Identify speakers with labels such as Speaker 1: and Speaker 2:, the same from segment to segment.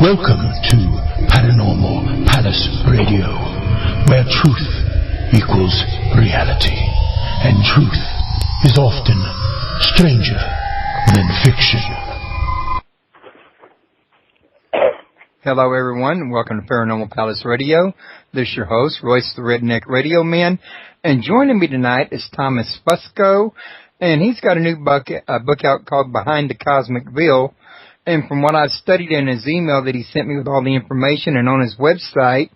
Speaker 1: Welcome to Paranormal Palace Radio, where truth equals reality, and truth is often stranger than fiction.
Speaker 2: Hello everyone, and welcome to Paranormal Palace Radio. This is your host, Royce the Redneck Radio Man, and joining me tonight is Thomas Fusco, and he's got a new book out called Behind the Cosmic Veil. And from what I've studied in his email that he sent me with all the information and on his website,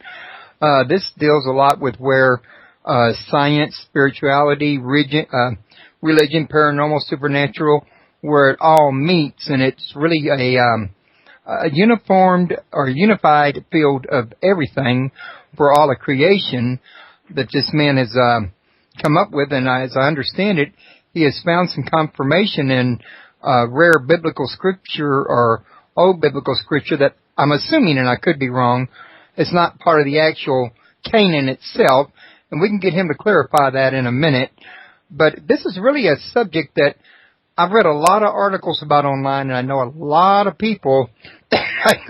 Speaker 2: this deals a lot with where science, spirituality, religion, paranormal, supernatural, where it all meets, and it's really a unified field of everything for all of creation that this man has come up with. And as I understand it, he has found some confirmation in rare biblical scripture or old biblical scripture that I'm assuming, and I could be wrong, it's not part of the actual Canaan itself, and we can get him to clarify that in a minute. But this is really a subject that I've read a lot of articles about online, and I know a lot of people,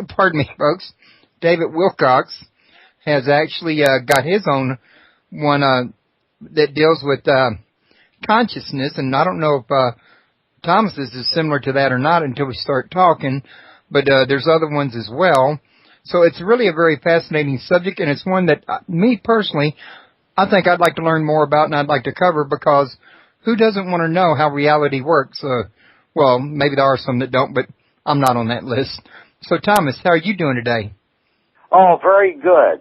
Speaker 2: pardon me folks, David Wilcox has actually got his own one that deals with consciousness, and I don't know if Thomas's is similar to that or not until we start talking, but there's other ones as well. So it's really a very fascinating subject, and it's one that me personally, I think I'd like to learn more about and I'd like to cover, because who doesn't want to know how reality works? Well, maybe there are some that don't, but I'm not on that list. So Thomas, how are you doing today?
Speaker 3: Oh, very good.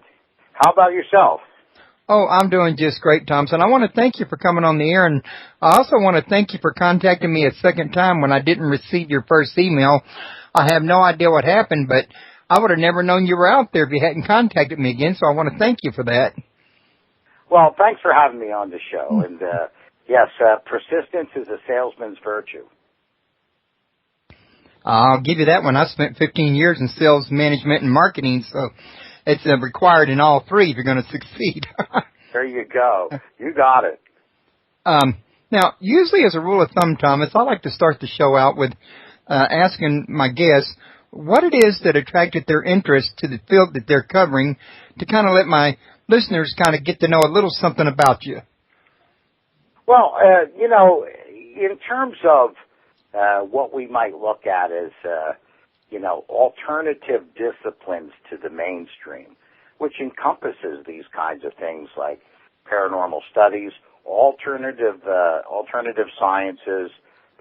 Speaker 3: How about yourself?
Speaker 2: Oh, I'm doing just great, Thompson. I want to thank you for coming on the air, and I also want to thank you for contacting me a second time when I didn't receive your first email. I have no idea what happened, but I would have never known you were out there if you hadn't contacted me again, so I want to thank you for that.
Speaker 3: Well, thanks for having me on the show. And, yes, persistence is a salesman's virtue.
Speaker 2: I'll give you that one. I spent 15 years in sales management and marketing, so it's required in all three if you're going to succeed.
Speaker 3: There you go. You got it.
Speaker 2: Now, usually as a rule of thumb, Thomas, I like to start the show out with asking my guests what it is that attracted their interest to the field that they're covering, to kind of let my listeners kind of get to know a little something about you.
Speaker 3: Well, in terms of what we might look at as alternative disciplines to the mainstream, which encompasses these kinds of things like paranormal studies, alternative sciences,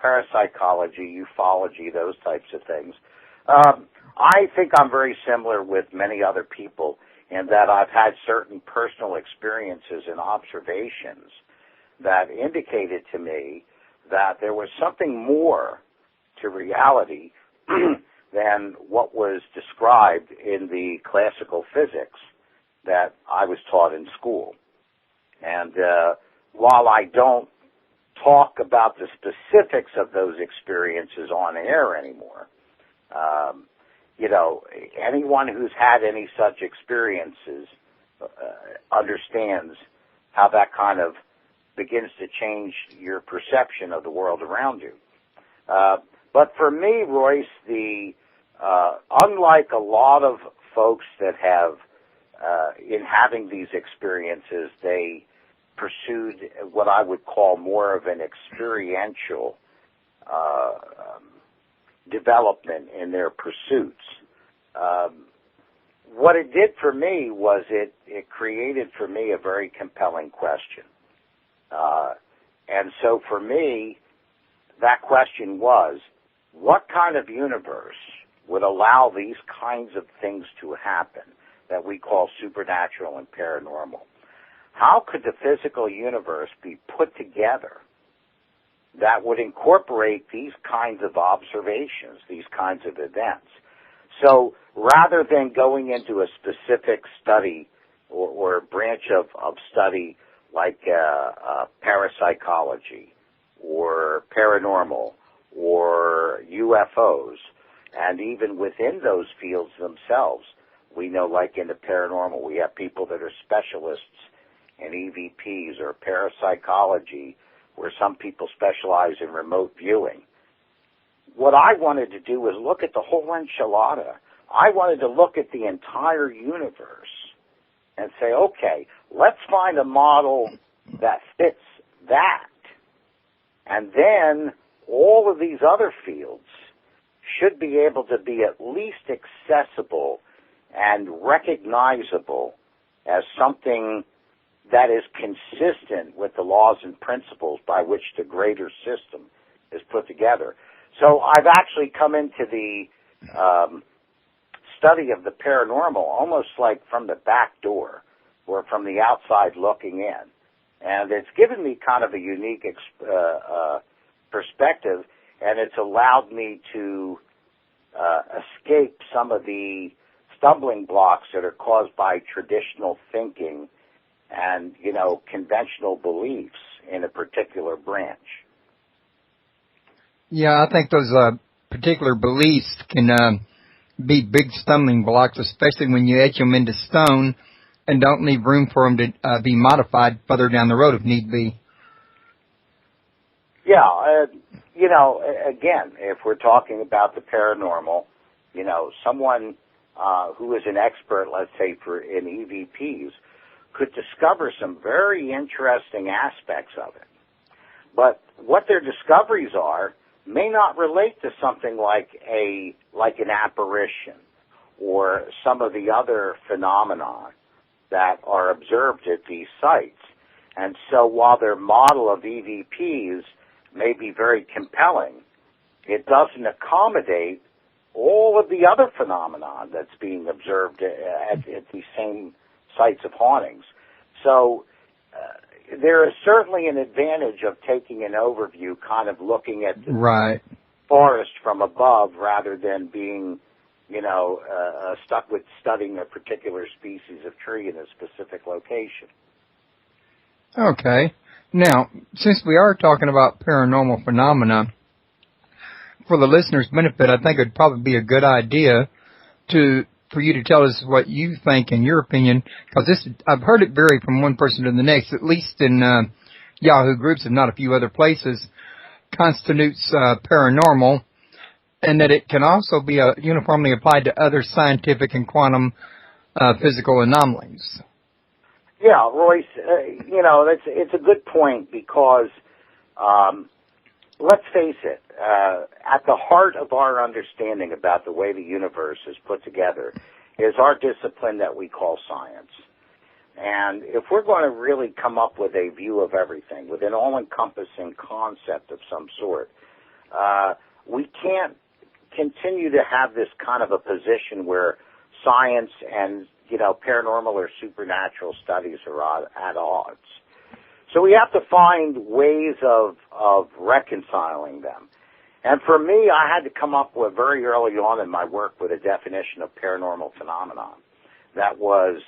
Speaker 3: parapsychology, ufology, those types of things. I think I'm very similar with many other people in that I've had certain personal experiences and observations that indicated to me that there was something more to reality than what was described in the classical physics that I was taught in school. And while I don't talk about the specifics of those experiences on air anymore, anyone who's had any such experiences understands how that kind of begins to change your perception of the world around you. But for me, Royce, unlike a lot of folks that have, in having these experiences, they pursued what I would call more of an experiential development in their pursuits. What it did for me was it created for me a very compelling question. And so for me, that question was, what kind of universe would allow these kinds of things to happen that we call supernatural and paranormal? How could the physical universe be put together that would incorporate these kinds of observations, these kinds of events? So rather than going into a specific study or branch of study like parapsychology or paranormal or UFOs, and even within those fields themselves, we know, like in the paranormal, we have people that are specialists in EVPs or parapsychology, where some people specialize in remote viewing. What I wanted to do was look at the whole enchilada I wanted to look at the entire universe and say, okay, let's find a model that fits that. And then all of these other fields should be able to be at least accessible and recognizable as something that is consistent with the laws and principles by which the greater system is put together. So I've actually come into the study of the paranormal almost like from the back door or from the outside looking in. And it's given me kind of a unique perspective, and it's allowed me to escape some of the stumbling blocks that are caused by traditional thinking and, conventional beliefs in a particular branch.
Speaker 2: Yeah, I think those particular beliefs can be big stumbling blocks, especially when you etch them into stone and don't leave room for them to be modified further down the road if need be.
Speaker 3: Yeah, again, if we're talking about the paranormal, someone who is an expert, let's say, in EVPs, could discover some very interesting aspects of it. But what their discoveries are may not relate to something like an apparition or some of the other phenomena that are observed at these sites. And so while their model of EVPs may be very compelling, it doesn't accommodate all of the other phenomena that's being observed at these same sites of hauntings. So there is certainly an advantage of taking an overview, kind of looking at the forest from above rather than being, stuck with studying a particular species of tree in a specific location.
Speaker 2: Okay. Now, since we are talking about paranormal phenomena, for the listeners' benefit, I think it would probably be a good idea for you to tell us what you think, in your opinion, because I've heard it vary from one person to the next, at least in Yahoo groups, if not a few other places, constitutes paranormal, and that it can also be uniformly applied to other scientific and quantum physical anomalies.
Speaker 3: Yeah, Royce, it's a good point because, let's face it, at the heart of our understanding about the way the universe is put together is our discipline that we call science. And if we're going to really come up with a view of everything, with an all-encompassing concept of some sort, we can't continue to have this kind of a position where science and, paranormal or supernatural studies are at odds. So we have to find ways of reconciling them. And for me, I had to come up with, very early on in my work, with a definition of paranormal phenomenon that was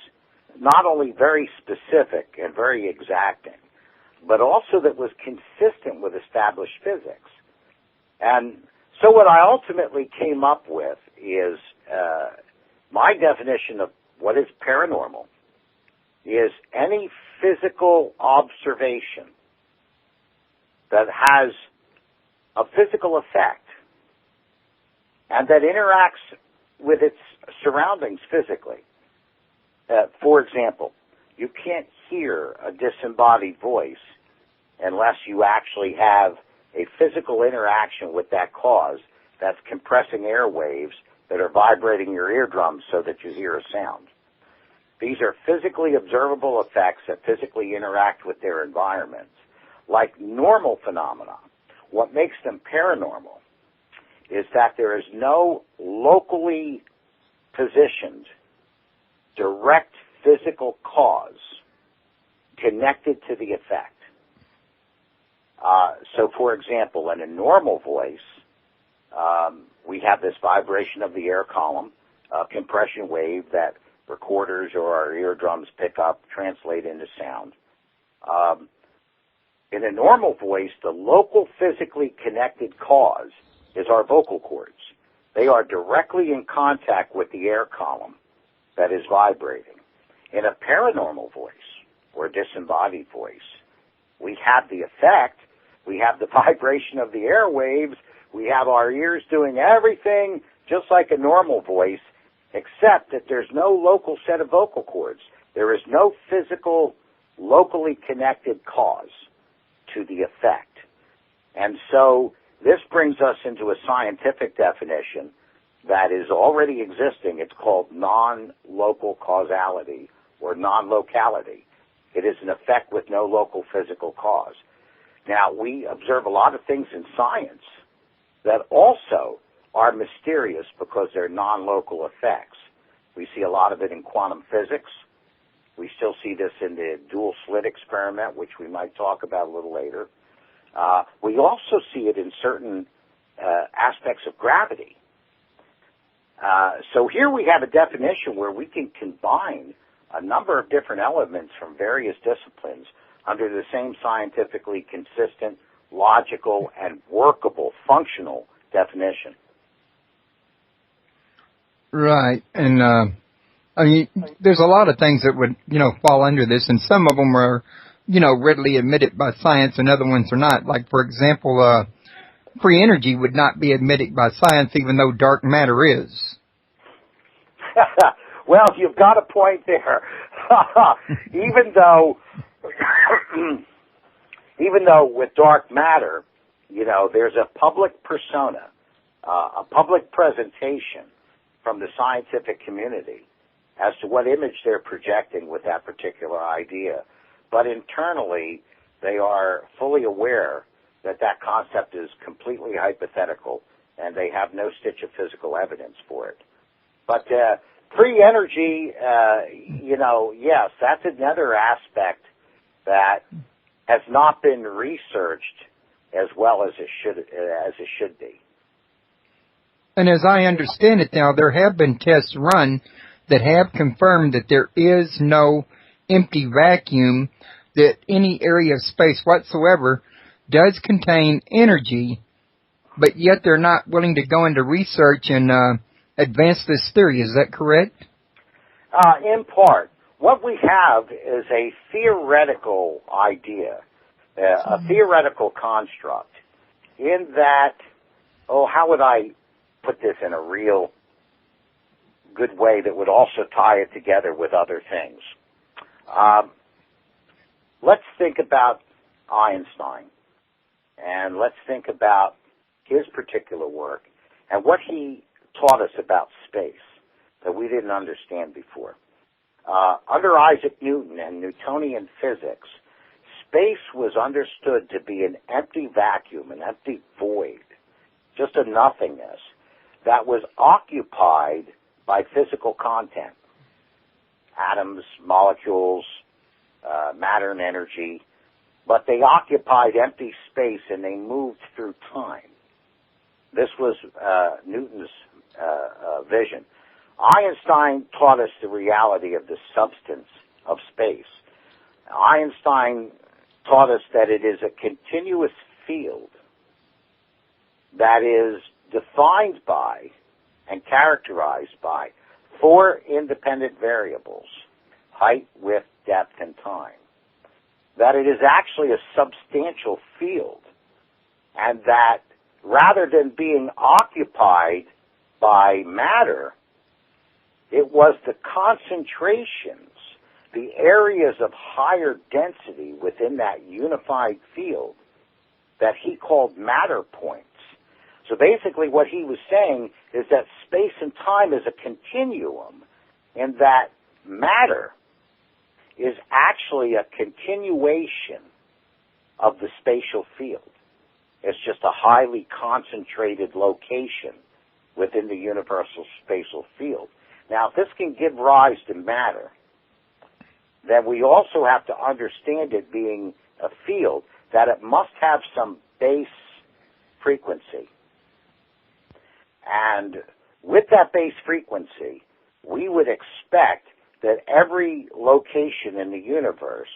Speaker 3: not only very specific and very exacting, but also that was consistent with established physics. And so what I ultimately came up with is my definition of what is paranormal is any physical observation that has a physical effect and that interacts with its surroundings physically. For example, you can't hear a disembodied voice unless you actually have a physical interaction with that cause that's compressing airwaves that are vibrating your eardrums so that you hear a sound. These are physically observable effects that physically interact with their environments. Like normal phenomena, what makes them paranormal is that there is no locally positioned direct physical cause connected to the effect. So, for example, in a normal voice, we have this vibration of the air column, a compression wave that recorders or our eardrums pick up, translate into sound. In a normal voice, the local physically connected cause is our vocal cords. They are directly in contact with the air column that is vibrating. In a paranormal voice, or disembodied voice, we have the effect, we have the vibration of the airwaves, we have our ears doing everything just like a normal voice, except that there's no local set of vocal cords. There is no physical, locally connected cause to the effect. And so this brings us into a scientific definition that is already existing. It's called non-local causality or non-locality. It is an effect with no local physical cause. Now, we observe a lot of things in science that also are mysterious because they're non-local effects. We see a lot of it in quantum physics. We still see this in the dual slit experiment, which we might talk about a little later. We also see it in certain aspects of gravity. So here we have a definition where we can combine a number of different elements from various disciplines under the same scientifically consistent, logical, and workable, functional definition.
Speaker 2: Right. And, I mean, there's a lot of things that would, fall under this, and some of them are, readily admitted by science and other ones are not. Like, for example, free energy would not be admitted by science even though dark matter is.
Speaker 3: Well, you've got a point there. even though with dark matter, there's a public persona, a public presentation from the scientific community as to what image they're projecting with that particular idea. But internally, they are fully aware that that concept is completely hypothetical, and they have no stitch of physical evidence for it. But free energy, yes, that's another aspect that has not been researched as well as it should be.
Speaker 2: And as I understand it now, there have been tests run that have confirmed that there is no empty vacuum, that any area of space whatsoever does contain energy, but yet they're not willing to go into research and advance this theory. Is that correct?
Speaker 3: In part. What we have is a theoretical idea, a theoretical construct, in that, how would I put this in a real good way that would also tie it together with other things? Let's think about Einstein, and let's think about his particular work and what he taught us about space that we didn't understand before. Under Isaac Newton and Newtonian physics, space was understood to be an empty vacuum, an empty void, just a nothingness that was occupied by physical content, atoms, molecules, matter and energy, but they occupied empty space and they moved through time. This was Newton's vision. Einstein taught us the reality of the substance of space. Einstein taught us that it is a continuous field that is defined by and characterized by 4 independent variables: height, width, depth, and time. That it is actually a substantial field, and that rather than being occupied by matter, it was the concentrations, the areas of higher density within that unified field that he called matter points. So basically what he was saying is that space and time is a continuum, and that matter is actually a continuation of the spatial field. It's just a highly concentrated location within the universal spatial field. Now, if this can give rise to matter, then we also have to understand it being a field, that it must have some base frequency. And with that base frequency, we would expect that every location in the universe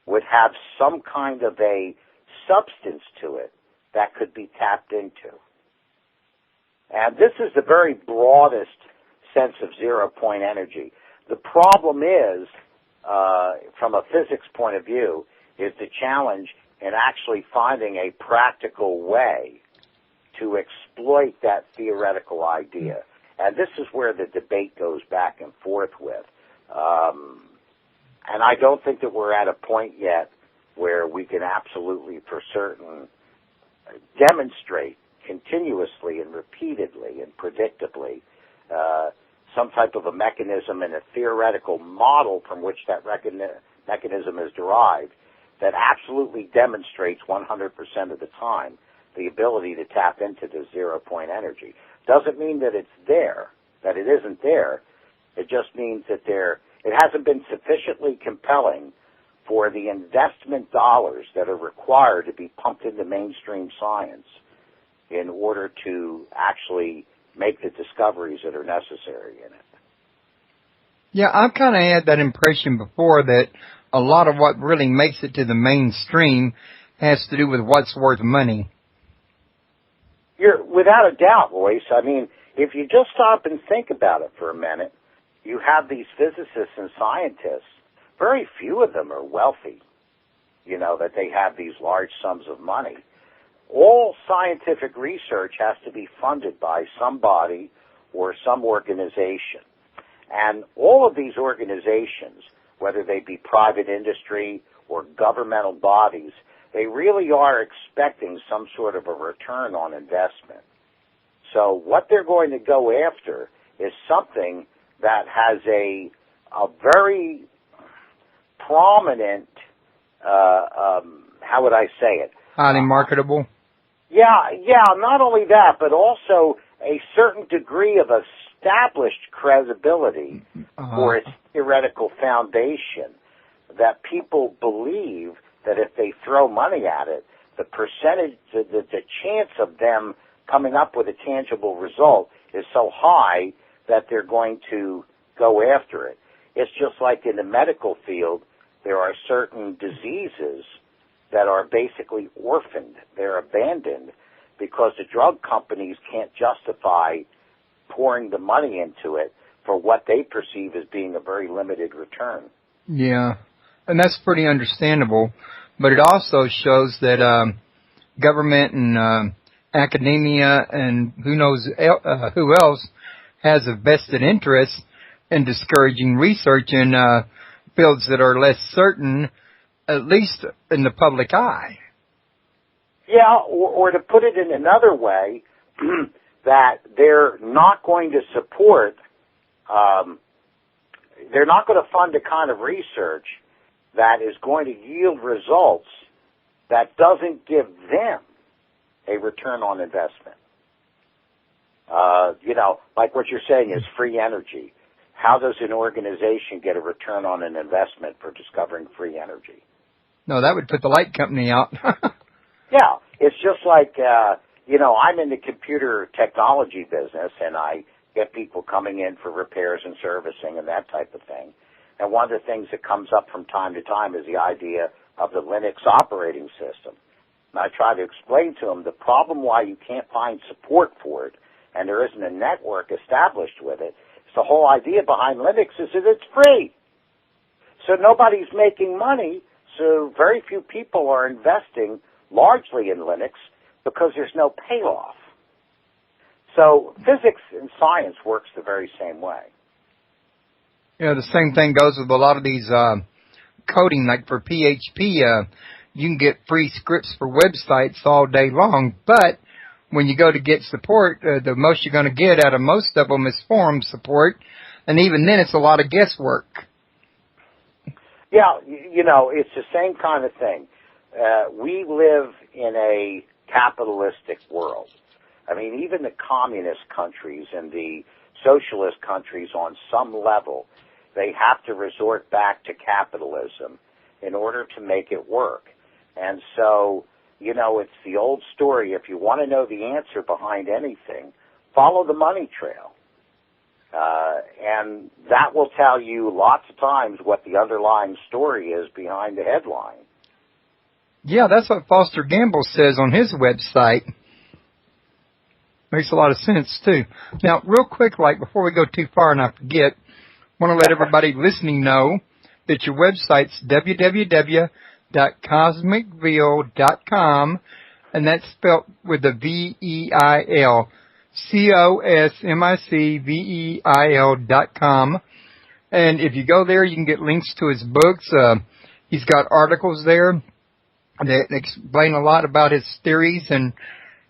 Speaker 3: would have some kind of a substance to it that could be tapped into. And this is the very broadest sense of zero-point energy. The problem is, from a physics point of view, is the challenge in actually finding a practical way to exploit that theoretical idea. And this is where the debate goes back and forth with. And I don't think that we're at a point yet where we can absolutely for certain demonstrate continuously and repeatedly and predictably some type of a mechanism and a theoretical model from which that mechanism is derived that absolutely demonstrates 100% of the time the ability to tap into the zero-point energy. Doesn't mean that it's there, that it isn't there. It just means that it hasn't been sufficiently compelling for the investment dollars that are required to be pumped into mainstream science in order to actually make the discoveries that are necessary in it.
Speaker 2: Yeah, I've kind of had that impression before that a lot of what really makes it to the mainstream has to do with what's worth money.
Speaker 3: You're without a doubt, Royce. I mean, if you just stop and think about it for a minute, you have these physicists and scientists. Very few of them are wealthy, that they have these large sums of money. All scientific research has to be funded by somebody or some organization. And all of these organizations, whether they be private industry or governmental bodies, they really are expecting some sort of a return on investment. So what they're going to go after is something that has a very prominent, how would I say it?
Speaker 2: Highly marketable?
Speaker 3: Yeah, not only that, but also a certain degree of established credibility for its theoretical foundation, that people believe that if they throw money at it, the percentage, the chance of them coming up with a tangible result is so high that they're going to go after it. It's just like in the medical field, there are certain diseases that are basically orphaned. They're abandoned because the drug companies can't justify pouring the money into it for what they perceive as being a very limited return.
Speaker 2: Yeah, and that's pretty understandable. But it also shows that government and academia and who knows who else has a vested interest in discouraging research in fields that are less certain, at least in the public eye.
Speaker 3: Yeah, or to put it in another way, that they're not going to support, they're not going to fund the kind of research that is going to yield results that doesn't give them a return on investment. Like what you're saying is free energy. How does an organization get a return on an investment for discovering free energy?
Speaker 2: No, that would put the light company out.
Speaker 3: Yeah, it's just like, I'm in the computer technology business, and I get people coming in for repairs and servicing and that type of thing. And one of the things that comes up from time to time is the idea of the Linux operating system. And I try to explain to them the problem why you can't find support for it, and there isn't a network established with it. It's the whole idea behind Linux is that it's free. So nobody's making money, so very few people are investing largely in Linux because there's no payoff. So physics and science works the very same way.
Speaker 2: The same thing goes with a lot of these coding, like for PHP, you can get free scripts for websites all day long, but when you go to get support, the most you're going to get out of most of them is forum support, and even then it's a lot of guesswork.
Speaker 3: Yeah, it's the same kind of thing. We live in a capitalistic world. I mean, even the communist countries and the socialist countries on some level, they have to resort back to capitalism in order to make it work. And so, it's the old story. If you want to know the answer behind anything, follow the money trail. And that will tell you lots of times what the underlying story is behind the headline.
Speaker 2: Yeah, that's what Foster Gamble says on his website. Makes a lot of sense, too. Now, real quick, before we go too far and I forget, I want to let everybody listening know that your website's www.cosmicveil.com, and that's spelled with a V-E-I-L. COSMICVEIL.com. And if you go there, you can get links to his books. He's got articles there that explain a lot about his theories and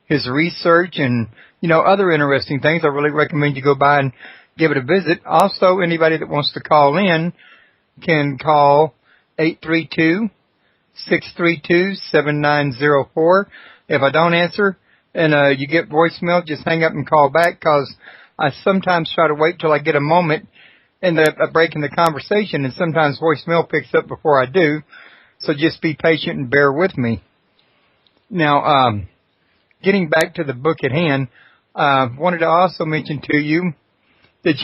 Speaker 2: his research and, other interesting things. I really recommend you go by and give it a visit. Also, anybody that wants to call in can call 832-632-7904. If I don't answer and you get voicemail, just hang up and call back, because I sometimes try to wait till I get a moment in a break in the conversation, and sometimes voicemail picks up before I do. So just be patient and bear with me. Now, getting back to the book at hand, wanted to also mention to you that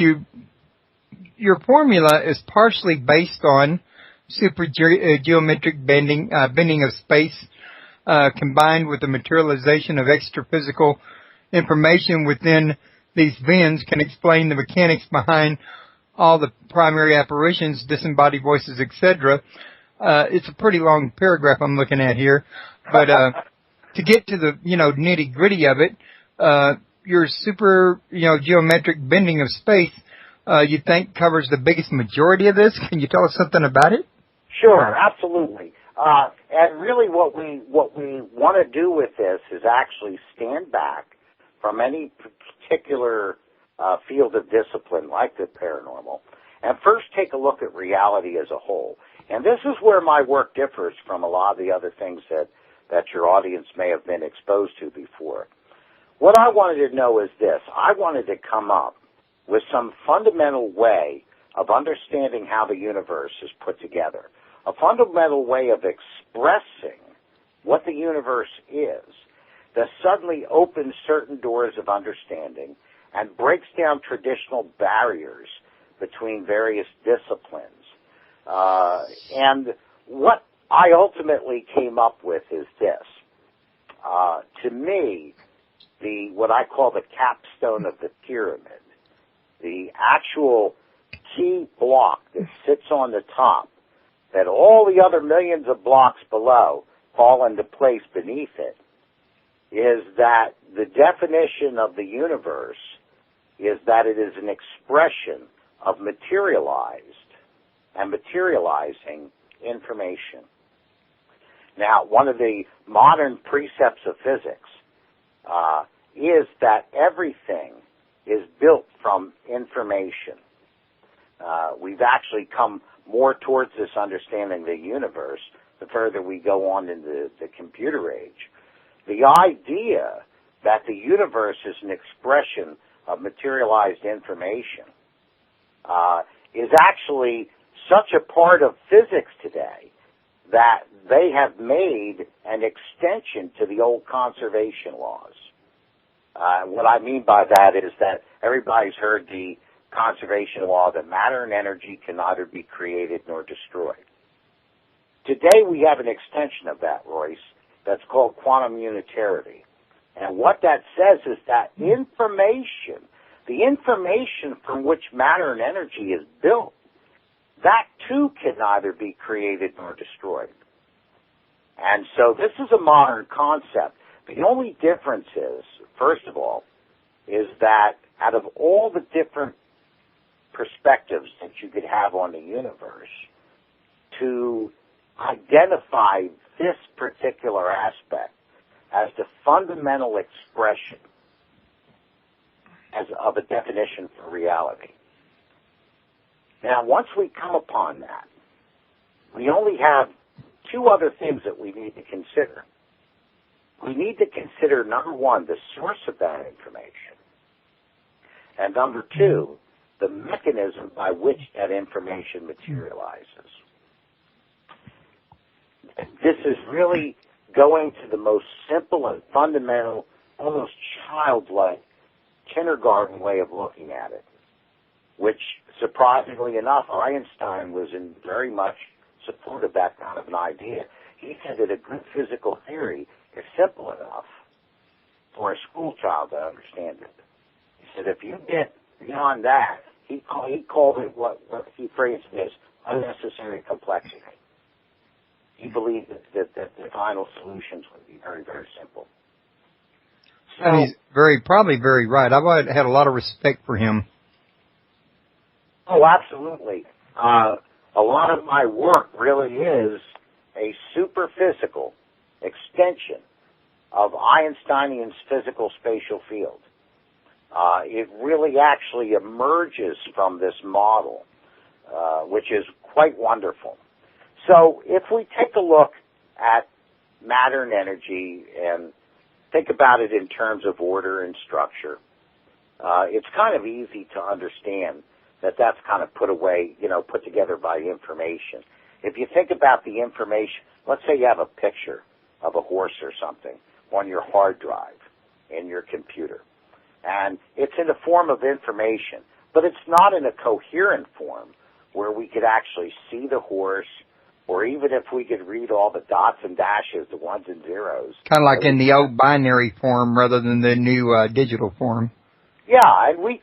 Speaker 2: your formula is partially based on geometric bending of space, combined with the materialization of extra-physical information within these bends, can explain the mechanics behind all the primary apparitions, disembodied voices, etc. It's a pretty long paragraph I'm looking at here, but to get to the nitty gritty of it, your super geometric bending of space, you think covers the biggest majority of this? Can you tell us something about it?
Speaker 3: Sure, absolutely. And really, what we want to do with this is actually stand back from any particular field of discipline like the paranormal, and first take a look at reality as a whole. And this is where my work differs from a lot of the other things that your audience may have been exposed to before. What I wanted to know is this. I wanted to come up with some fundamental way of understanding how the universe is put together, a fundamental way of expressing what the universe is that suddenly opens certain doors of understanding and breaks down traditional barriers between various disciplines. And what I ultimately came up with is this. To me, what I call the capstone of the pyramid, the actual key block that sits on the top, that all the other millions of blocks below fall into place beneath it, is that the definition of the universe is that it is an expression of materialized and materializing information. Now, one of the modern precepts of physics is that everything is built from information. We've actually come more towards this understanding of the universe the further we go on in the computer age. The idea that the universe is an expression of materialized information is actually such a part of physics today that they have made an extension to the old conservation laws. What I mean by that is that everybody's heard the conservation law that matter and energy can neither be created nor destroyed. Today we have an extension of that, Royce, that's called quantum unitarity. And what that says is that information, the information from which matter and energy is built, that too can neither be created nor destroyed. And so this is a modern concept. The only difference is, first of all, is that out of all the different perspectives that you could have on the universe, to identify this particular aspect as the fundamental expression of a definition for reality. Now, once we come upon that, we only have two other things that we need to consider. We need to consider, number one, the source of that information, and number two, the mechanism by which that information materializes. This is really going to the most simple and fundamental, almost childlike, kindergarten way of looking at it, which, surprisingly enough, Einstein was in very much support of that kind of an idea. He said that a good physical theory is simple enough for a school child to understand it. He said if you get beyond that, he called it what he phrased as unnecessary complexity. He believed that the final solutions would be very, very simple.
Speaker 2: And he's probably very right. I've had a lot of respect for him.
Speaker 3: Oh, absolutely. A lot of my work really is a superphysical extension of Einsteinian's physical spatial field. It really actually emerges from this model, which is quite wonderful. So if we take a look at matter and energy and think about it in terms of order and structure, it's kind of easy to understand that that's kind of put together by information. If you think about the information, let's say you have a picture of a horse or something on your hard drive in your computer, and it's in the form of information, but it's not in a coherent form where we could actually see the horse, or even if we could read all the dots and dashes, the ones and zeros.
Speaker 2: Kind of like in the old binary form rather than the new digital form.
Speaker 3: Yeah, and we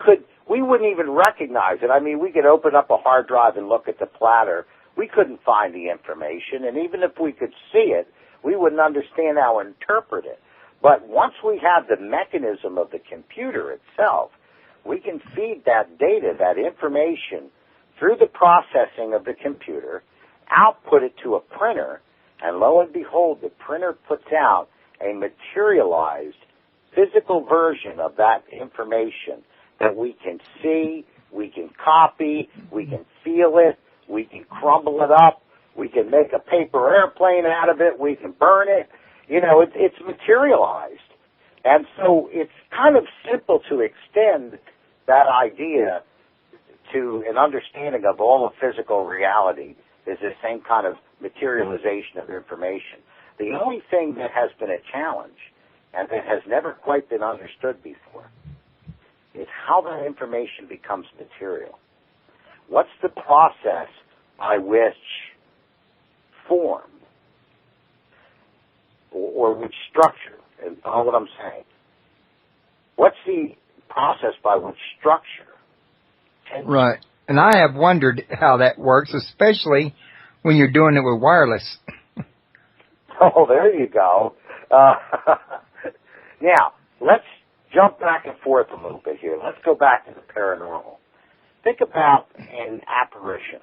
Speaker 3: wouldn't even recognize it. I mean, we could open up a hard drive and look at the platter. We couldn't find the information, and even if we could see it, we wouldn't understand how to interpret it. But once we have the mechanism of the computer itself, we can feed that data, that information, through the processing of the computer, output it to a printer, and lo and behold, the printer puts out a materialized physical version of that information that we can see, we can copy, we can feel it, we can crumble it up, we can make a paper airplane out of it, we can burn it. You know, it's materialized. And so it's kind of simple to extend that idea to an understanding of all of physical reality is the same kind of materialization of information. The only thing that has been a challenge and that has never quite been understood before is how that information becomes material. What's the process by which form or which structure, and all what I'm saying, what's the process by which structure?
Speaker 2: Right. And I have wondered how that works, especially when you're doing it with wireless.
Speaker 3: Oh, there you go. Now, let's jump back and forth a little bit here. Let's go back to the paranormal. Think about an apparition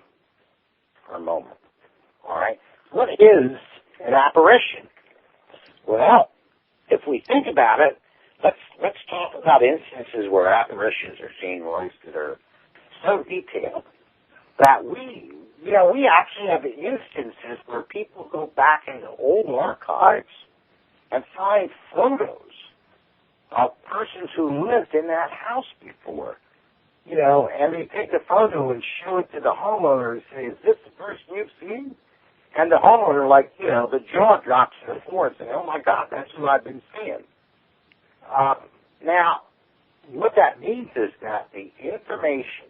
Speaker 3: for a moment. All right? What is an apparition? Well, if we think about it, let's talk about instances where apparitions are seen, Royce, that are so detailed that we actually have instances where people go back into old archives and find photos of persons who lived in that house before, and they take the photo and show it to the homeowner and say, is this the person you've seen? And the homeowner, the jaw drops to the floor and say, oh my God, that's who I've been seeing. Now, what that means is that the information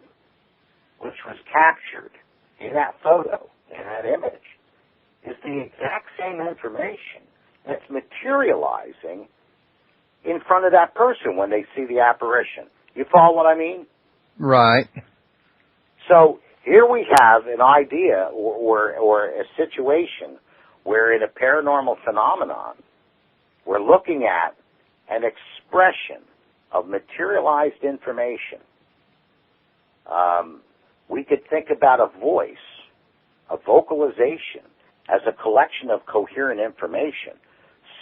Speaker 3: which was captured in that photo, in that image, is the exact same information that's materializing in front of that person when they see the apparition. You follow what I mean?
Speaker 2: Right.
Speaker 3: So here we have an idea or a situation where in a paranormal phenomenon, we're looking at an expression of materialized information. We could think about a voice, a vocalization, as a collection of coherent information.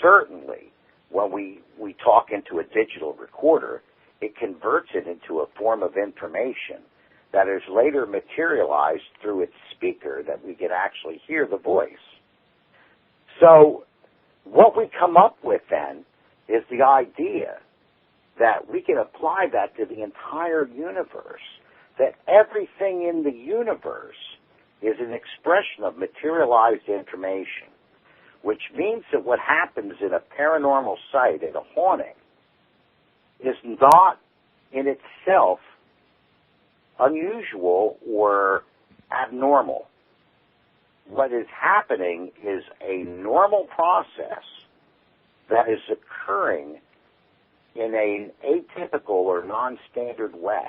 Speaker 3: Certainly, when we talk into a digital recorder, it converts it into a form of information that is later materialized through its speaker that we can actually hear the voice. So what we come up with then is the idea that we can apply that to the entire universe, that everything in the universe is an expression of materialized information, which means that what happens in a paranormal site, in a haunting, is not in itself unusual or abnormal. What is happening is a normal process that is occurring in an atypical or non-standard way.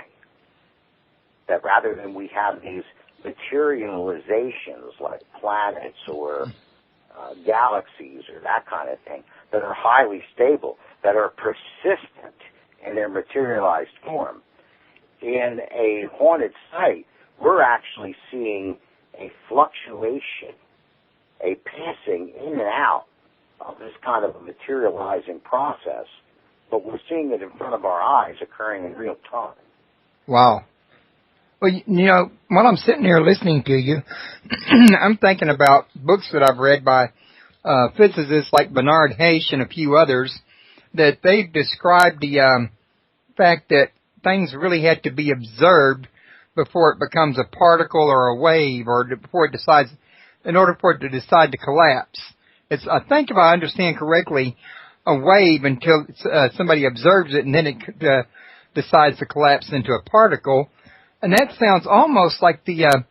Speaker 3: That rather than we have these materializations like planets or galaxies or that kind of thing, that are highly stable, that are persistent in their materialized form. In a haunted site, we're actually seeing a fluctuation, a passing in and out of this kind of a materializing process, but we're seeing it in front of our eyes occurring in real time.
Speaker 2: Wow. Well, you know, while I'm sitting here listening to you, I'm thinking about books that I've read by physicists like Bernard Hayes and a few others, that they've described the fact that things really had to be observed before it becomes a particle or a wave, or before it decides, in order for it to decide to collapse. It's, I think if I understand correctly, a wave until somebody observes it, and then it decides to collapse into a particle. And that sounds almost like the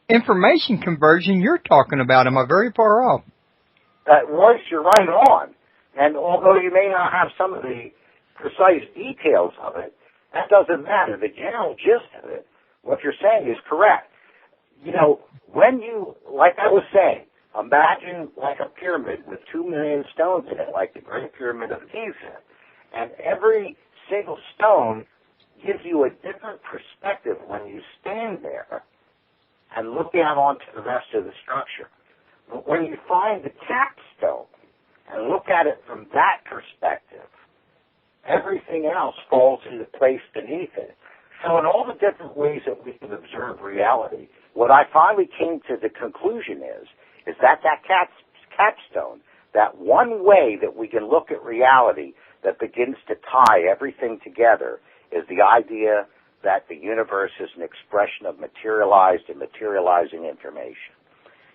Speaker 2: information conversion you're talking about. Am I very far off?
Speaker 3: Royce, you're right on. And although you may not have some of the precise details of it, that doesn't matter. The general gist of it, what you're saying is correct. You know, when you, like I was saying, imagine like a pyramid with 2 million stones in it, like the Great Pyramid of Giza. And every single stone gives you a different perspective when you stand there and look out onto the rest of the structure. But when you find the capstone and look at it from that perspective, everything else falls into place beneath it. So in all the different ways that we can observe reality, what I finally came to the conclusion is that capstone, that one way that we can look at reality that begins to tie everything together, is the idea that the universe is an expression of materialized and materializing information.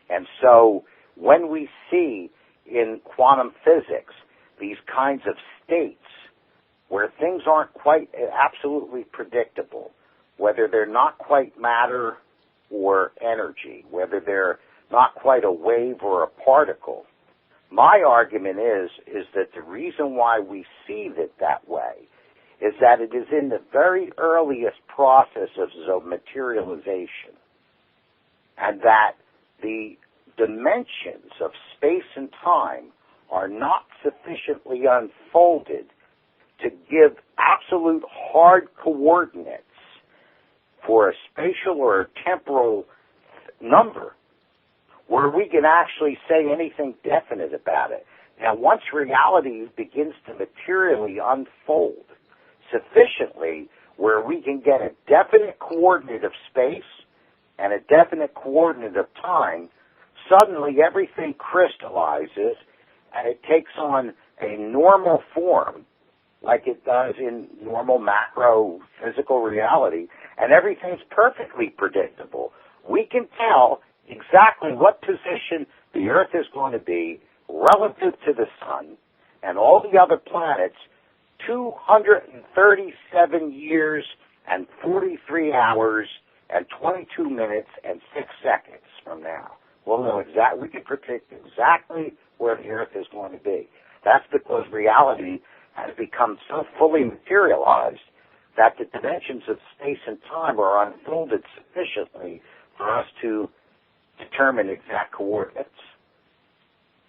Speaker 3: And so when we see in quantum physics these kinds of states where things aren't quite absolutely predictable, whether they're not quite matter or energy, whether they're not quite a wave or a particle, my argument is that the reason why we see it that way is that it is in the very earliest processes of materialization, and that the dimensions of space and time are not sufficiently unfolded to give absolute hard coordinates for a spatial or a temporal number where we can actually say anything definite about it. Now, once reality begins to materially unfold sufficiently where we can get a definite coordinate of space and a definite coordinate of time, suddenly everything crystallizes and it takes on a normal form like it does in normal macro physical reality, and everything's perfectly predictable. We can tell exactly what position the Earth is going to be relative to the Sun and all the other planets 237 years and 43 hours and 22 minutes and 6 seconds from now. We'll know exactly, we can predict exactly where the Earth is going to be. That's because reality has become so fully materialized that the dimensions of space and time are unfolded sufficiently for us to determine exact coordinates.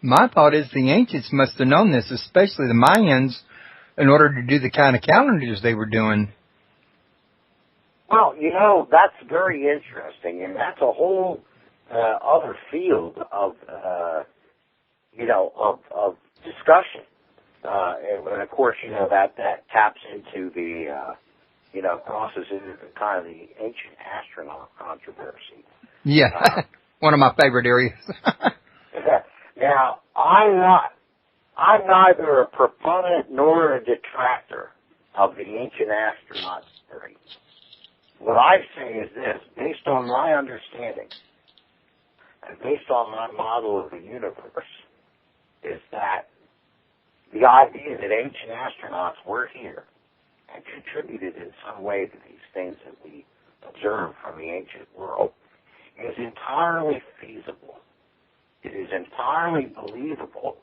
Speaker 2: My thought is the ancients must have known this, especially the Mayans, in order to do the kind of calendars they were doing.
Speaker 3: Well, you know, that's very interesting, and that's a whole other field of discussion. And of course, you know, that taps into the, crosses into the kind of the ancient astronaut controversy.
Speaker 2: Yeah, one of my favorite areas.
Speaker 3: Now, I'm neither a proponent nor a detractor of the ancient astronaut theory. What I say is this, based on my understanding and based on my model of the universe, is that the idea that ancient astronauts were here and contributed in some way to these things that we observe from the ancient world is entirely feasible. It is entirely believable,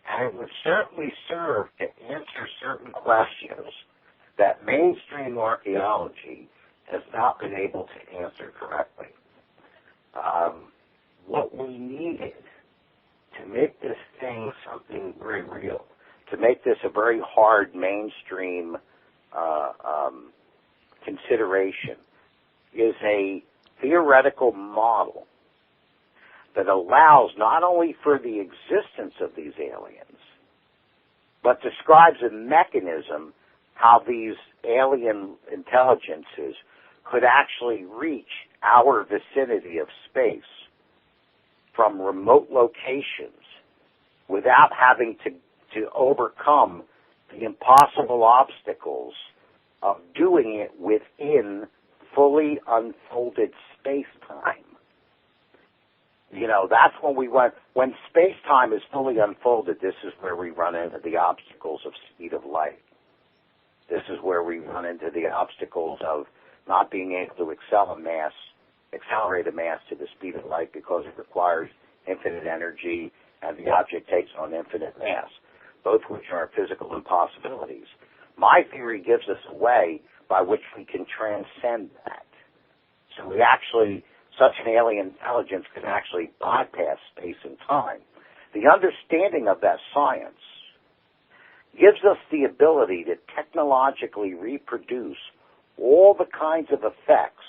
Speaker 3: and it would certainly serve to answer certain questions that mainstream archaeology has not been able to answer correctly. What we needed to make this thing something very real, to make this a very hard mainstream consideration, is a theoretical model that allows not only for the existence of these aliens, but describes a mechanism how these alien intelligences could actually reach our vicinity of space from remote locations without having to overcome the impossible obstacles of doing it within fully unfolded space-time. You know, that's when space-time is fully unfolded, this is where we run into the obstacles of speed of light. This is where we run into the obstacles of not being able to accelerate a mass to the speed of light because it requires infinite energy and the object takes on infinite mass, both which are physical impossibilities. My theory gives us a way by which we can transcend that. So such an alien intelligence can actually bypass space and time. The understanding of that science gives us the ability to technologically reproduce all the kinds of effects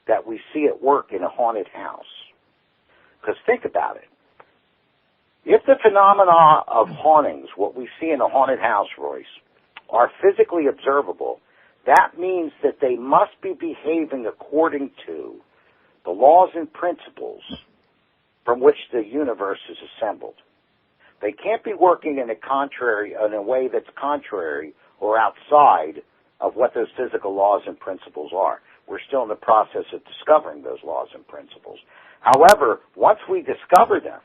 Speaker 3: that we see at work in a haunted house. Because think about it. If the phenomena of hauntings, what we see in a haunted house, Royce, are physically observable, that means that they must be behaving according to the laws and principles from which the universe is assembled. They can't be working in a way that's contrary or outside of what those physical laws and principles are. We're still in the process of discovering those laws and principles. However, once we discover them,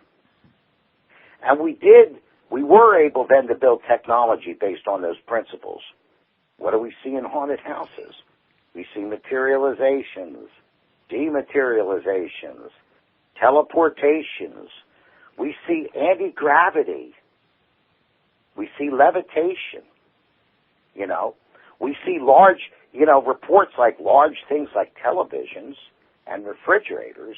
Speaker 3: and we were able then to build technology based on those principles. What do we see in haunted houses? We see materializations, dematerializations, teleportations. We see anti-gravity. We see levitation. You know, we see large, reports like large things like televisions and refrigerators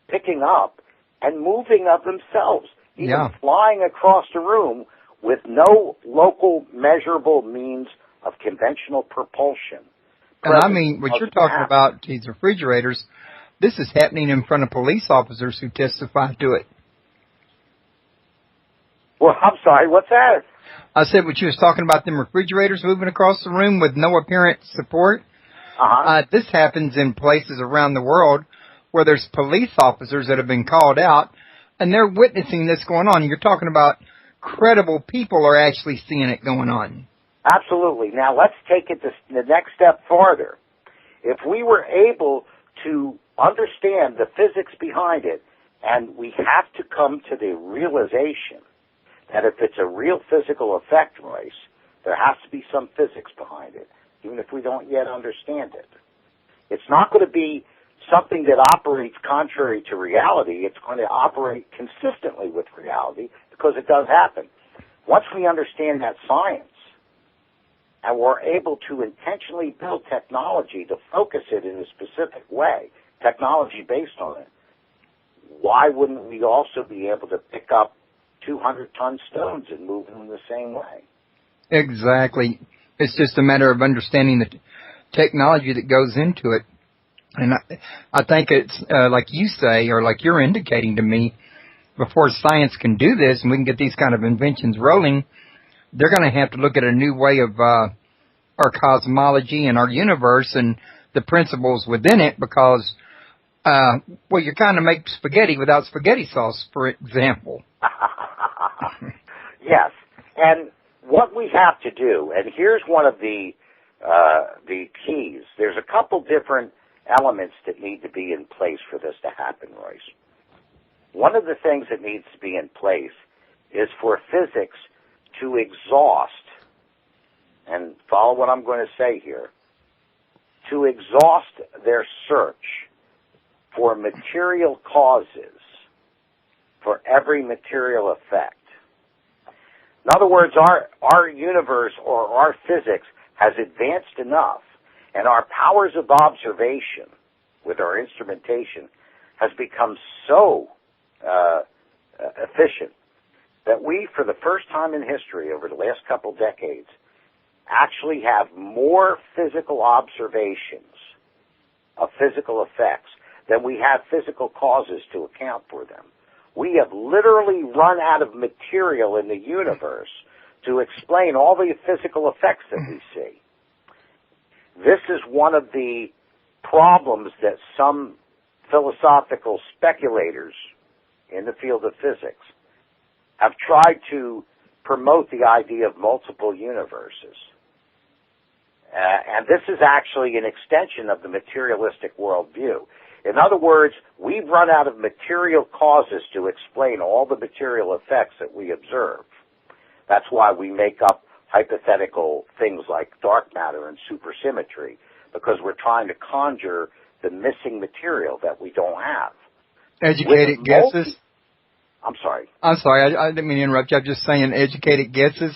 Speaker 3: picking up and moving of themselves, even flying across the room with no local measurable means of conventional propulsion.
Speaker 2: And I mean, what you're talking about, these refrigerators, this is happening in front of police officers who testify to it.
Speaker 3: Well, I'm sorry, what's that?
Speaker 2: I said what you was talking about, them refrigerators moving across the room with no apparent support. This happens in places around the world where there's police officers that have been called out, and they're witnessing this going on. You're talking about credible people are actually seeing it going on.
Speaker 3: Absolutely. Now, let's take it the next step farther. If we were able to understand the physics behind it, and we have to come to the realization that if it's a real physical effect, Royce, there has to be some physics behind it, even if we don't yet understand it. It's not going to be something that operates contrary to reality. It's going to operate consistently with reality because it does happen. Once we understand that science, and we're able to intentionally build technology to focus it in a specific way, technology based on it, why wouldn't we also be able to pick up 200-ton stones and move them in the same way?
Speaker 2: Exactly. It's just a matter of understanding the technology that goes into it. And I think it's like you say, or like you're indicating to me, before science can do this and we can get these kind of inventions rolling, they're going to have to look at a new way of our cosmology and our universe and the principles within it because, you kind of make spaghetti without spaghetti sauce, for example.
Speaker 3: Yes. And what we have to do, and here's one of the keys. There's a couple different elements that need to be in place for this to happen, Royce. One of the things that needs to be in place is for physics to exhaust, and follow what I'm going to say here, to exhaust their search for material causes for every material effect. In other words, our universe or our physics has advanced enough, and our powers of observation with our instrumentation has become so efficient that we, for the first time in history over the last couple decades, actually have more physical observations of physical effects than we have physical causes to account for them. We have literally run out of material in the universe to explain all the physical effects that we see. This is one of the problems that some philosophical speculators in the field of physics have tried to promote the idea of multiple universes. And this is actually an extension of the materialistic worldview. In other words, we've run out of material causes to explain all the material effects that we observe. That's why we make up hypothetical things like dark matter and supersymmetry, because we're trying to conjure the missing material that we don't have.
Speaker 2: Educated guesses?
Speaker 3: I'm sorry.
Speaker 2: I'm sorry, I didn't mean to interrupt you. I'm just saying educated guesses.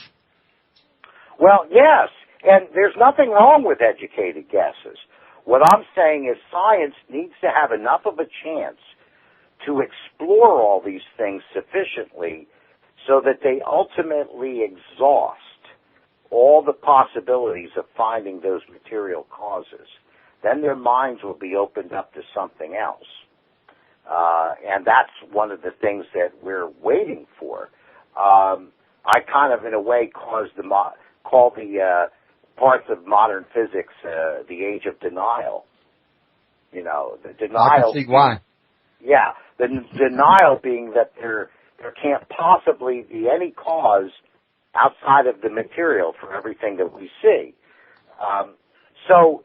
Speaker 3: Well, yes, and there's nothing wrong with educated guesses. What I'm saying is science needs to have enough of a chance to explore all these things sufficiently so that they ultimately exhaust all the possibilities of finding those material causes. Then their minds will be opened up to something else. And that's one of the things that we're waiting for. I kind of, in a way, call the parts of modern physics the age of denial. You know, the denial.
Speaker 2: I can see why.
Speaker 3: Yeah, the denial being that there can't possibly be any cause outside of the material for everything that we see. So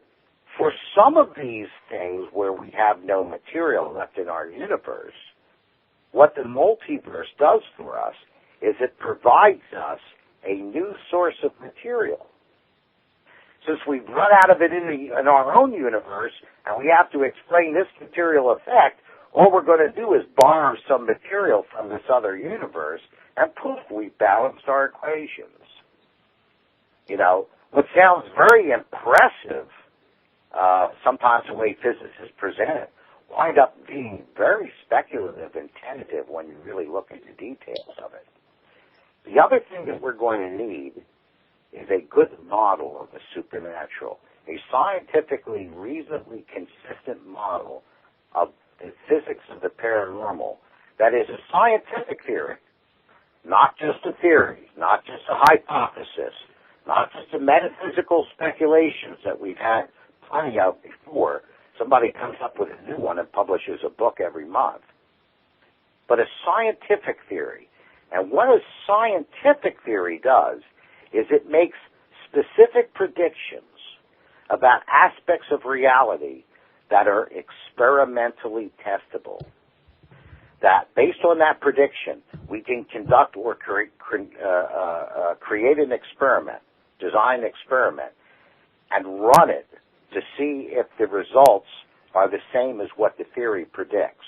Speaker 3: for some of these things where we have no material left in our universe, what the multiverse does for us is it provides us a new source of material. Since we've run out of it in our own universe and we have to explain this material effect, all we're going to do is borrow some material from this other universe, and poof, we've balanced our equations. You know, what sounds very impressive, sometimes the way physicists present it, wind up being very speculative and tentative when you really look at the details of it. The other thing that we're going to need is a good model of the supernatural, a scientifically reasonably consistent model of the physics of the paranormal that is a scientific theory, not just a theory, not just a hypothesis, not just a metaphysical speculations that we've had plenty of before. Somebody comes up with a new one and publishes a book every month. But a scientific theory. And what a scientific theory does is it makes specific predictions about aspects of reality that are experimentally testable. That based on that prediction, we can conduct or create an experiment, design an experiment, and run it to see if the results are the same as what the theory predicts.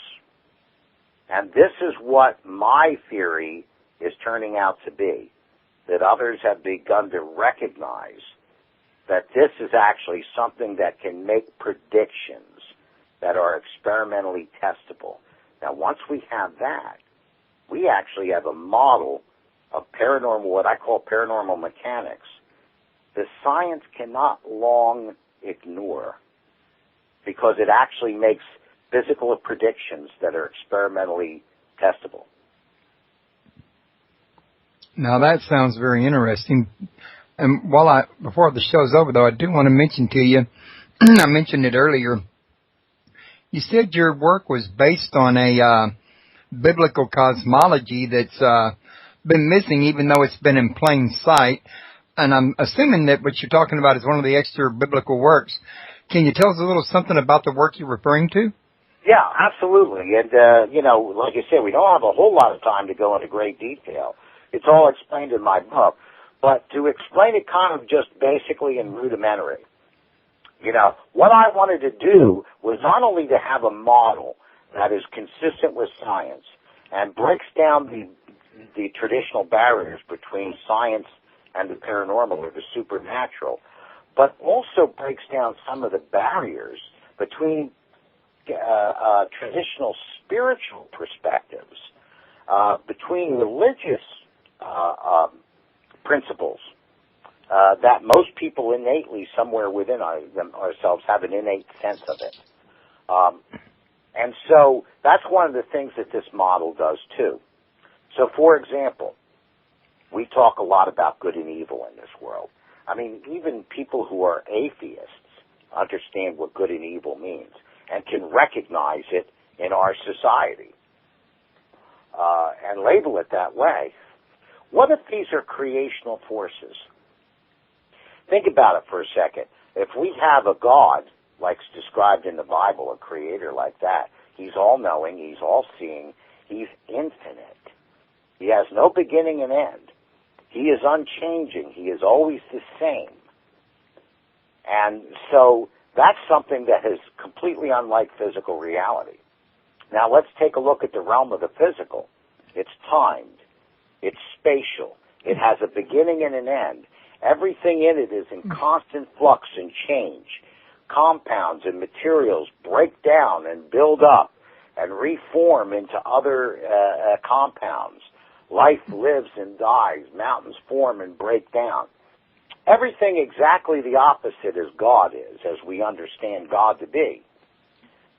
Speaker 3: And this is what my theory is turning out to be, that others have begun to recognize that this is actually something that can make predictions that are experimentally testable. Now, once we have that, we actually have a model of paranormal, what I call paranormal mechanics, that science cannot long ignore because it actually makes physical predictions that are experimentally testable.
Speaker 2: Now that sounds very interesting. And before the show's over though, I do want to mention to you, I mentioned it earlier, you said your work was based on a biblical cosmology that's been missing even though it's been in plain sight. And I'm assuming that what you're talking about is one of the extra biblical works. Can you tell us a little something about the work you're referring to?
Speaker 3: Yeah, absolutely. And, like I said, we don't have a whole lot of time to go into great detail. It's all explained in my book. But to explain it kind of just basically and rudimentary, what I wanted to do was not only to have a model that is consistent with science and breaks down the traditional barriers between science and the paranormal or the supernatural, but also breaks down some of the barriers between traditional spiritual perspectives, between religious principles that most people innately, somewhere within ourselves, have an innate sense of it. And so that's one of the things that this model does, too. So, for example, we talk a lot about good and evil in this world. I mean, even people who are atheists understand what good and evil means and can recognize it in our society and label it that way. What if these are creational forces? Think about it for a second. If we have a God, like described in the Bible, a creator like that, he's all-knowing, he's all-seeing, he's infinite. He has no beginning and end. He is unchanging. He is always the same. And so that's something that is completely unlike physical reality. Now let's take a look at the realm of the physical. It's timed. It's spatial. It has a beginning and an end. Everything in it is in constant flux and change. Compounds and materials break down and build up and reform into other compounds. Life lives and dies. Mountains form and break down. Everything exactly the opposite as God is, as we understand God to be.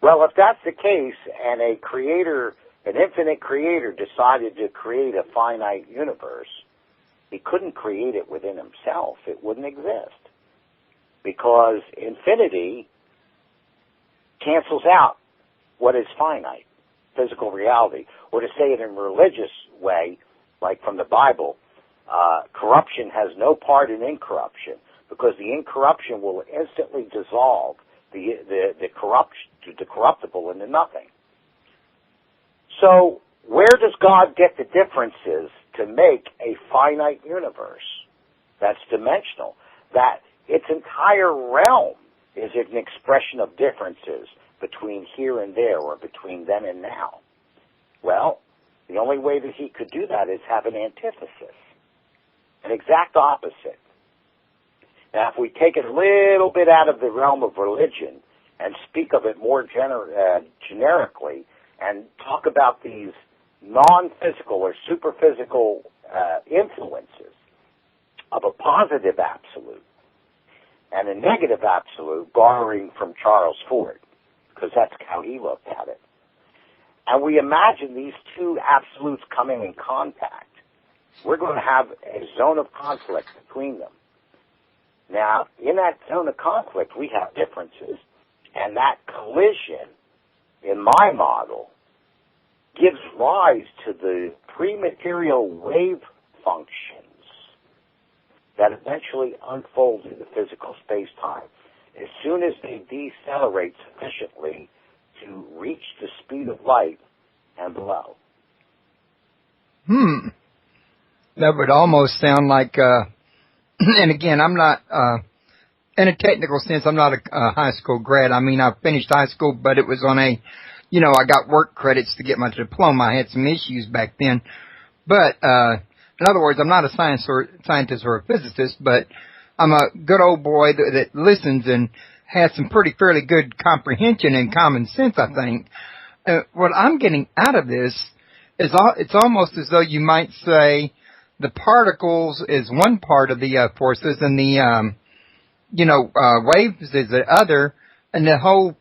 Speaker 3: Well, if that's the case, and a creator, an infinite creator, decided to create a finite universe, he couldn't create it within himself. It wouldn't exist. Because infinity cancels out what is finite, physical reality. Or to say it in a religious way, like from the Bible, corruption has no part in incorruption, because the incorruption will instantly dissolve the corruptible into nothing. So where does God get the differences to make a finite universe that's dimensional, that its entire realm is an expression of differences between here and there, or between then and now? Well, the only way that he could do that is have an antithesis, an exact opposite. Now, if we take it a little bit out of the realm of religion and speak of it more generically, and talk about these non-physical or superphysical influences of a positive absolute and a negative absolute, borrowing from Charles Ford, because that's how he looked at it. And we imagine these two absolutes coming in contact, we're going to have a zone of conflict between them. Now, in that zone of conflict, we have differences, and that collision, in my model, gives rise to the pre-material wave functions that eventually unfold into physical space-time. As soon as they decelerate sufficiently to reach the speed of light and below.
Speaker 2: That would almost sound like, and again, I'm not, in a technical sense, I'm not a high school grad. I mean, I finished high school, but it was on a, I got work credits to get my diploma. I had some issues back then. But, in other words, I'm not a scientist or a physicist, but I'm a good old boy that listens and has some fairly good comprehension and common sense, I think. What I'm getting out of this is it's almost as though you might say the particles is one part of the forces, and the waves is the other, and the whole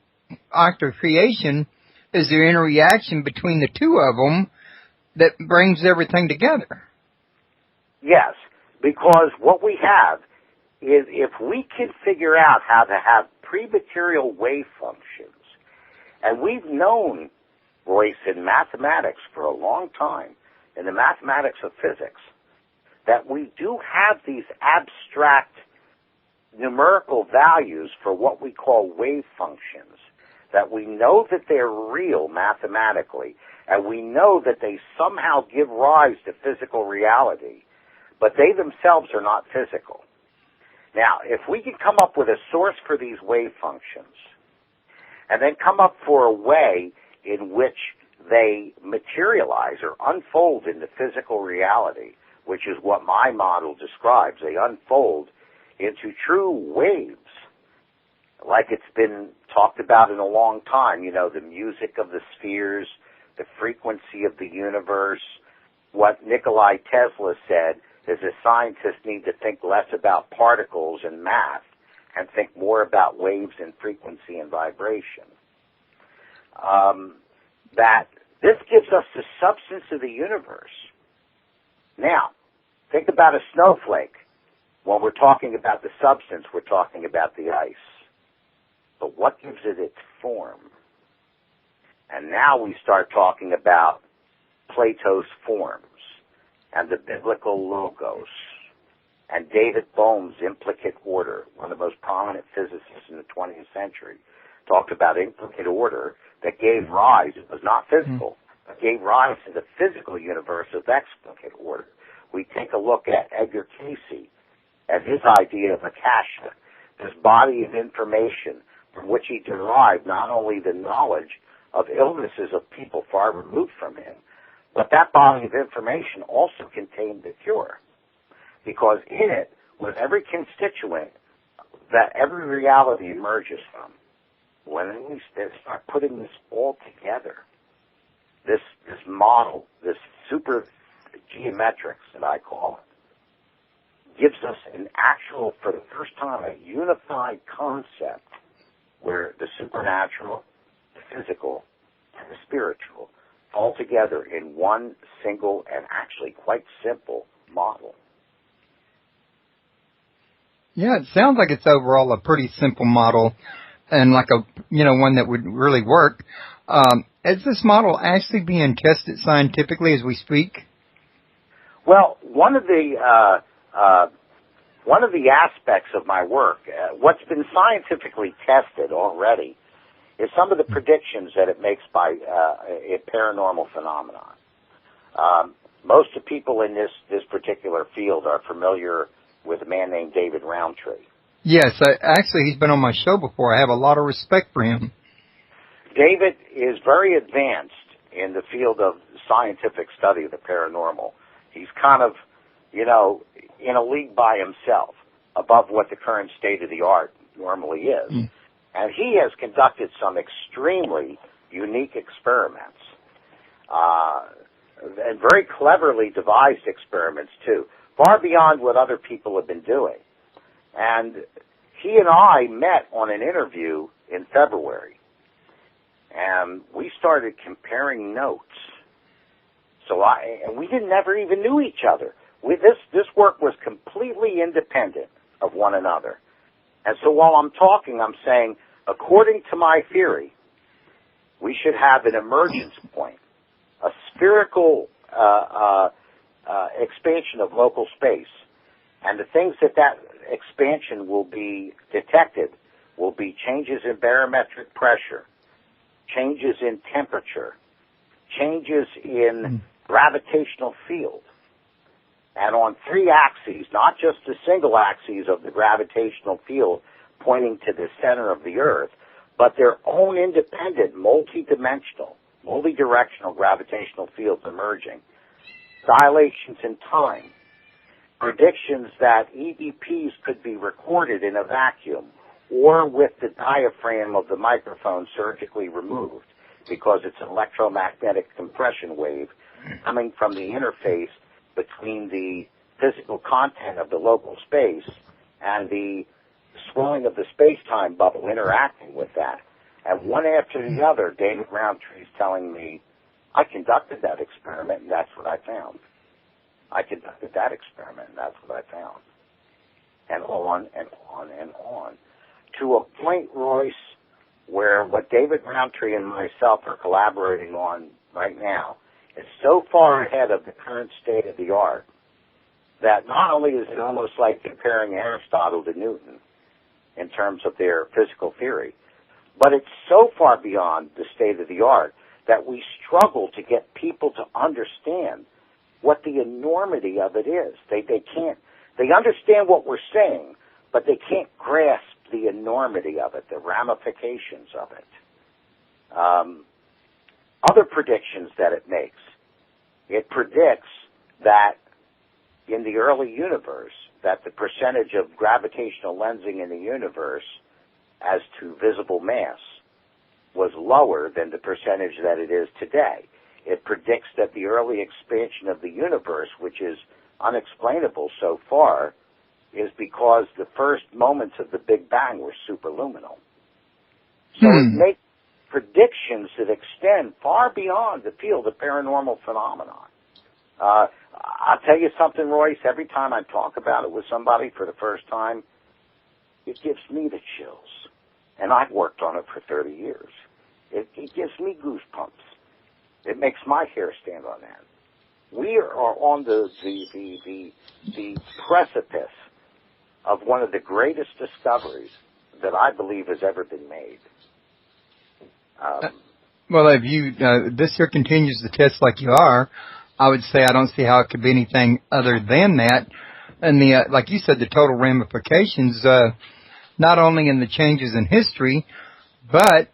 Speaker 2: act of creation is the interaction between the two of them that brings everything together.
Speaker 3: Yes, because what we have is, if we can figure out how to have pre-material wave functions, and we've known, Royce, in mathematics for a long time, in the mathematics of physics, that we do have these abstract numerical values for what we call wave functions, that we know that they're real mathematically, and we know that they somehow give rise to physical reality, but they themselves are not physical. Now, if we can come up with a source for these wave functions, and then come up for a way in which they materialize or unfold into physical reality, which is what my model describes, they unfold into true waves, like it's been talked about in a long time, the music of the spheres, the frequency of the universe, what Nikolai Tesla said is that scientists need to think less about particles and math and think more about waves and frequency and vibration. That this gives us the substance of the universe. Now, think about a snowflake. When we're talking about the substance, we're talking about the ice. But what gives it its form? And now we start talking about Plato's forms and the biblical logos and David Bohm's implicate order, one of the most prominent physicists in the 20th century, talked about implicate order that gave rise, it was not physical, but gave rise to the physical universe of explicate order. We take a look at Edgar Cayce and his idea of akasha, this body of information from which he derived not only the knowledge of illnesses of people far removed from him, but that body of information also contained the cure, because in it was every constituent that every reality emerges from. When we start putting this all together, this model, this super geometrics that I call it, gives us an actual, for the first time, a unified concept where the supernatural, the physical, and the spiritual all together in one single and actually quite simple model.
Speaker 2: Yeah, it sounds like it's overall a pretty simple model and like a, one that would really work. Is this model actually being tested scientifically as we speak?
Speaker 3: Well, one of the aspects of my work, what's been scientifically tested already, is some of the predictions that it makes by a paranormal phenomenon. Most of the people in this particular field are familiar with a man named David Roundtree.
Speaker 2: Yes, actually, he's been on my show before. I have a lot of respect for him.
Speaker 3: David is very advanced in the field of scientific study of the paranormal. He's kind of, in a league by himself, above what the current state of the art normally is. Mm. And he has conducted some extremely unique experiments, and very cleverly devised experiments, too, far beyond what other people have been doing. And he and I met on an interview in February, and we started comparing notes. And we never even knew each other. This work was completely independent of one another. And so while I'm talking, I'm saying, according to my theory, we should have an emergence point, a spherical expansion of local space. And the things that expansion will be detected will be changes in barometric pressure, changes in temperature, changes in gravitational field. And on three axes, not just the single axes of the gravitational field pointing to the center of the Earth, but their own independent, multi-dimensional, multi-directional gravitational fields emerging. Dilations in time. Predictions that EVPs could be recorded in a vacuum or with the diaphragm of the microphone surgically removed because it's an electromagnetic compression wave coming from the interface between the physical content of the local space and the swelling of the space-time bubble interacting with that. And one after the other, David Roundtree is telling me, I conducted that experiment and that's what I found. I conducted that experiment and that's what I found. And on and on and on. To a point, Royce, where what David Roundtree and myself are collaborating on right now is so far ahead of the current state of the art that not only is it almost like comparing Aristotle to Newton in terms of their physical theory, but it's so far beyond the state of the art that we struggle to get people to understand what the enormity of it is. They understand what we're saying, but they can't grasp the enormity of it, the ramifications of it. Other predictions that it makes. It predicts that in the early universe, that the percentage of gravitational lensing in the universe as to visible mass was lower than the percentage that it is today. It predicts that the early expansion of the universe, which is unexplainable so far, is because the first moments of the Big Bang were superluminal. So it makes predictions that extend far beyond the field of paranormal phenomenon. I'll tell you something, Royce, every time I talk about it with somebody for the first time, it gives me the chills. And I've worked on it for 30 years. It gives me goosebumps. It makes my hair stand on end. We are on the precipice of one of the greatest discoveries that I believe has ever been made.
Speaker 2: Well, if you this here continues to test like you are, I would say I don't see how it could be anything other than that. And the like you said, the total ramifications, not only in the changes in history, but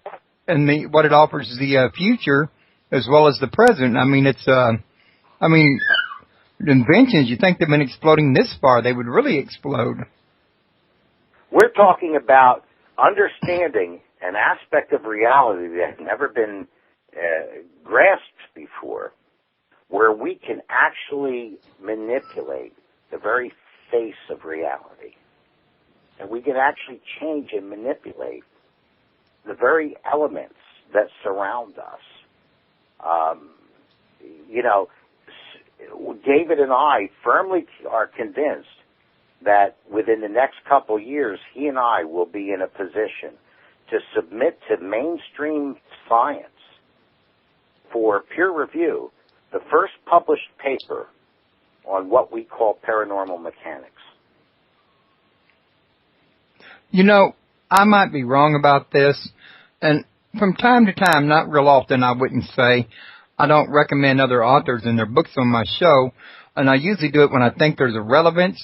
Speaker 2: in what it offers the future as well as the present. I mean, it's inventions. You think they've been exploding this far? They would really explode.
Speaker 3: We're talking about understanding an aspect of reality that has never been grasped before, where we can actually manipulate the very face of reality. And we can actually change and manipulate the very elements that surround us. David and I firmly are convinced that within the next couple years, he and I will be in a position to submit to mainstream science for peer review the first published paper on what we call paranormal mechanics.
Speaker 2: You know, I might be wrong about this, and from time to time, not real often, I wouldn't say, I don't recommend other authors and their books on my show, and I usually do it when I think there's a relevance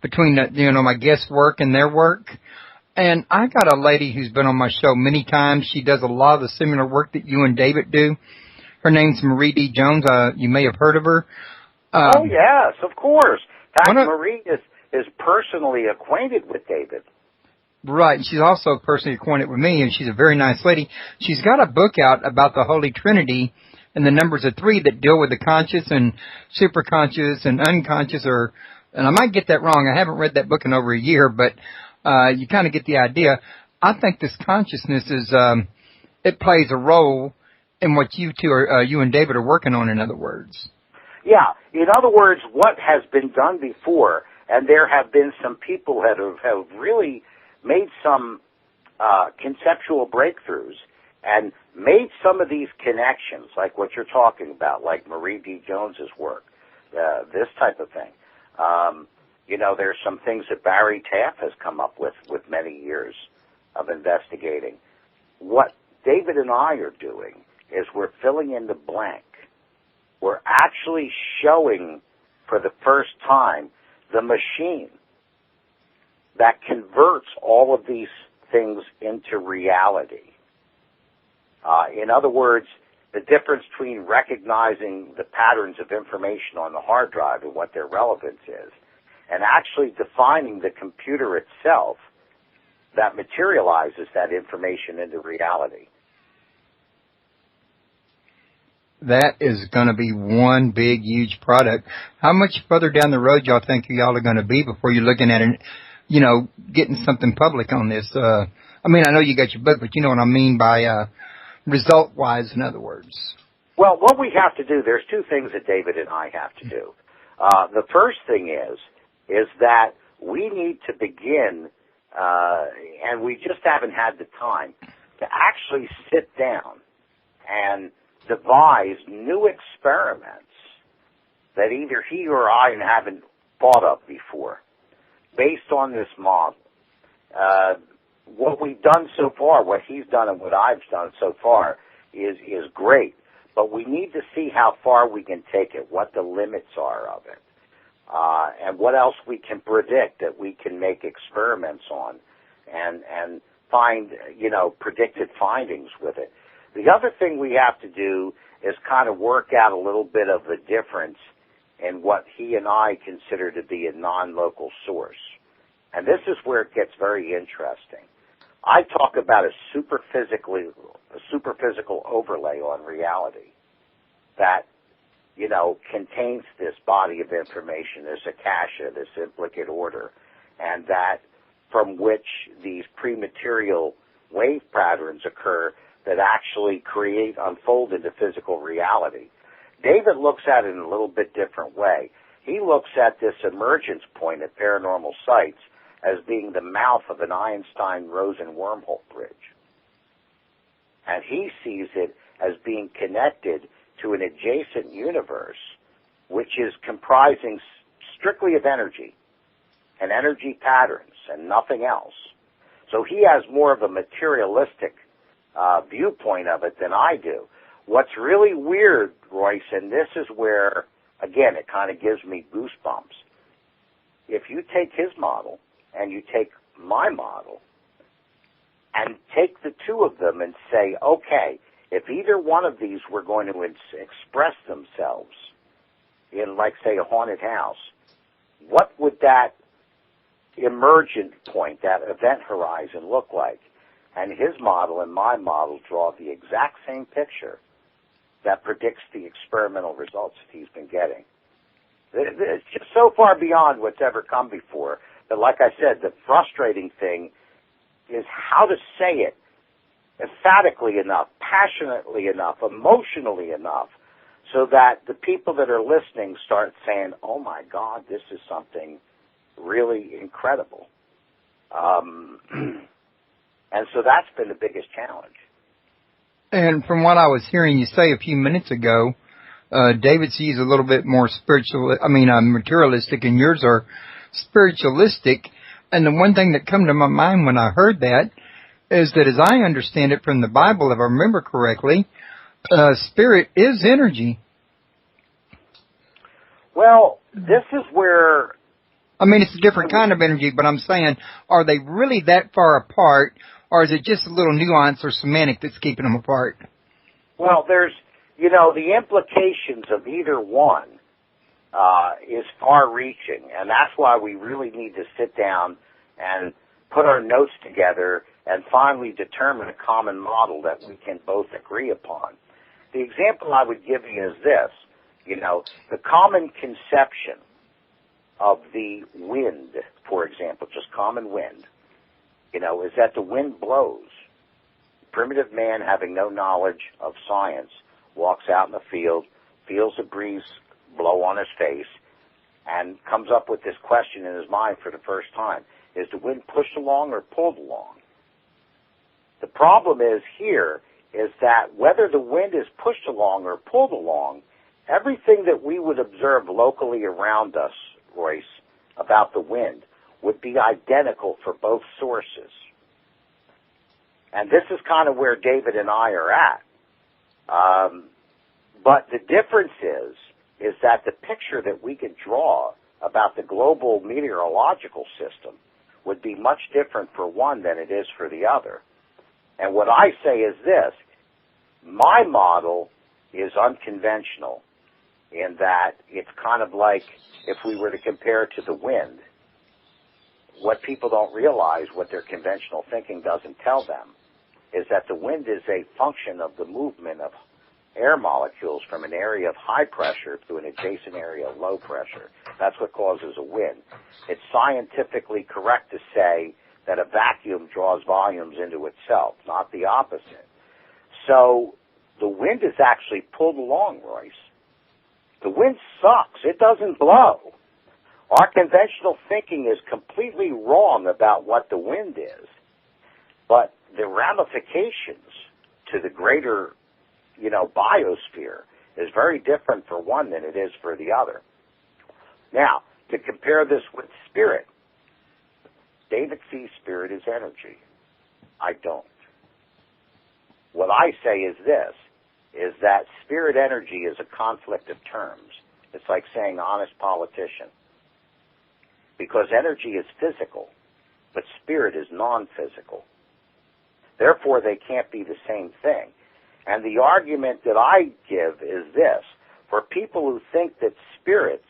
Speaker 2: between my guest work and their work. And I got a lady who's been on my show many times. She does a lot of the similar work that you and David do. Her name's Marie D. Jones. You may have heard of her.
Speaker 3: Oh, yes, of course. In fact, Marie is personally acquainted with David.
Speaker 2: Right. She's also personally acquainted with me, and she's a very nice lady. She's got a book out about the Holy Trinity and the numbers of three that deal with the conscious and superconscious and unconscious, and I might get that wrong. I haven't read that book in over a year, but you kind of get the idea. I think this consciousness it plays a role in what you two you and David are working on, in other words. Yeah.
Speaker 3: In other words, what has been done before, and there have been some people that have really made some conceptual breakthroughs and made some of these connections, like what you're talking about, like Marie D. Jones's work, this type of thing. There's some things that Barry Taff has come up with many years of investigating. What David and I are doing is we're filling in the blank. We're actually showing for the first time the machine that converts all of these things into reality. In other words, the difference between recognizing the patterns of information on the hard drive and what their relevance is, and actually defining the computer itself that materializes that information into reality.
Speaker 2: That is going to be one big, huge product. How much further down the road y'all think y'all are going to be before you're looking at it, getting something public on this? I know you got your book, but you know what I mean by result-wise, in other words.
Speaker 3: Well, what we have to do, there's two things that David and I have to do. The first thing is that we need to begin, and we just haven't had the time, to actually sit down and devise new experiments that either he or I haven't thought of before, based on this model. What we've done so far, what he's done and what I've done so far is great, but we need to see how far we can take it, what the limits are of it, and what else we can predict that we can make experiments on and find, predicted findings with it. The other thing we have to do is kind of work out a little bit of the difference in what he and I consider to be a non-local source. And this is where it gets very interesting. I talk about a superphysical overlay on reality. that, contains this body of information, this akasha, this implicate order, and that from which these pre-material wave patterns occur that actually unfold into physical reality. David looks at it in a little bit different way. He looks at this emergence point at paranormal sites as being the mouth of an Einstein-Rosen wormhole bridge. And he sees it as being connected to an adjacent universe, which is comprising strictly of energy and energy patterns and nothing else. So he has more of a materialistic viewpoint of it than I do. What's really weird, Royce, and this is where, again, it kind of gives me goosebumps. If you take his model and you take my model and take the two of them and say, okay, if either one of these were going to express themselves in, like, say, a haunted house, what would that emergent point, that event horizon, look like? And his model and my model draw the exact same picture that predicts the experimental results that he's been getting. It's just so far beyond what's ever come before. But like I said, the frustrating thing is how to say it emphatically enough, passionately enough, emotionally enough, so that the people that are listening start saying, oh my God, this is something really incredible. And so that's been the biggest challenge.
Speaker 2: And from what I was hearing you say a few minutes ago, David sees a little bit more materialistic, and yours are spiritualistic. And the one thing that come to my mind when I heard that is that, as I understand it from the Bible, if I remember correctly, spirit is energy.
Speaker 3: Well, this is where...
Speaker 2: it's a different kind of energy, but I'm saying, are they really that far apart, or is it just a little nuance or semantic that's keeping them apart?
Speaker 3: Well, there's, the implications of either one is far-reaching, and that's why we really need to sit down and put our notes together and finally determine a common model that we can both agree upon. The example I would give you is this. The common conception of the wind, for example, just common wind, is that the wind blows. Primitive man, having no knowledge of science, walks out in the field, feels a breeze blow on his face, and comes up with this question in his mind for the first time. Is the wind pushed along or pulled along? The problem is that whether the wind is pushed along or pulled along, everything that we would observe locally around us, Royce, about the wind would be identical for both sources. And this is kind of where David and I are at. But the difference is that the picture that we could draw about the global meteorological system would be much different for one than it is for the other. And what I say is this: my model is unconventional in that it's kind of like if we were to compare it to the wind. What people don't realize, what their conventional thinking doesn't tell them, is that the wind is a function of the movement of air molecules from an area of high pressure to an adjacent area of low pressure. That's what causes a wind. It's scientifically correct to say that a vacuum draws volumes into itself, not the opposite. So the wind is actually pulled along, Royce. The wind sucks. It doesn't blow. Our conventional thinking is completely wrong about what the wind is. But the ramifications to the greater, biosphere is very different for one than it is for the other. Now, to compare this with spirit, David sees spirit as energy. I don't. What I say is this, is that spirit energy is a conflict of terms. It's like saying honest politician. Because energy is physical, but spirit is non-physical. Therefore, they can't be the same thing. And the argument that I give is this: for people who think that spirits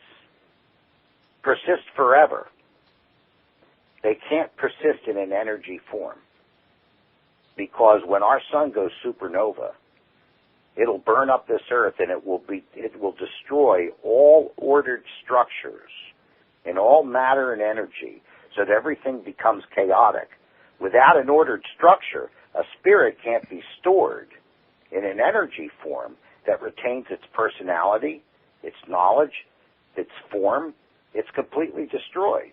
Speaker 3: persist forever, they can't persist in an energy form. Because when our sun goes supernova, It'll burn up this earth, and it will destroy all ordered structures and all matter and energy, so that everything becomes chaotic. Without an ordered structure, a spirit can't be stored in an energy form that retains its personality, its knowledge, its form. It's completely destroyed.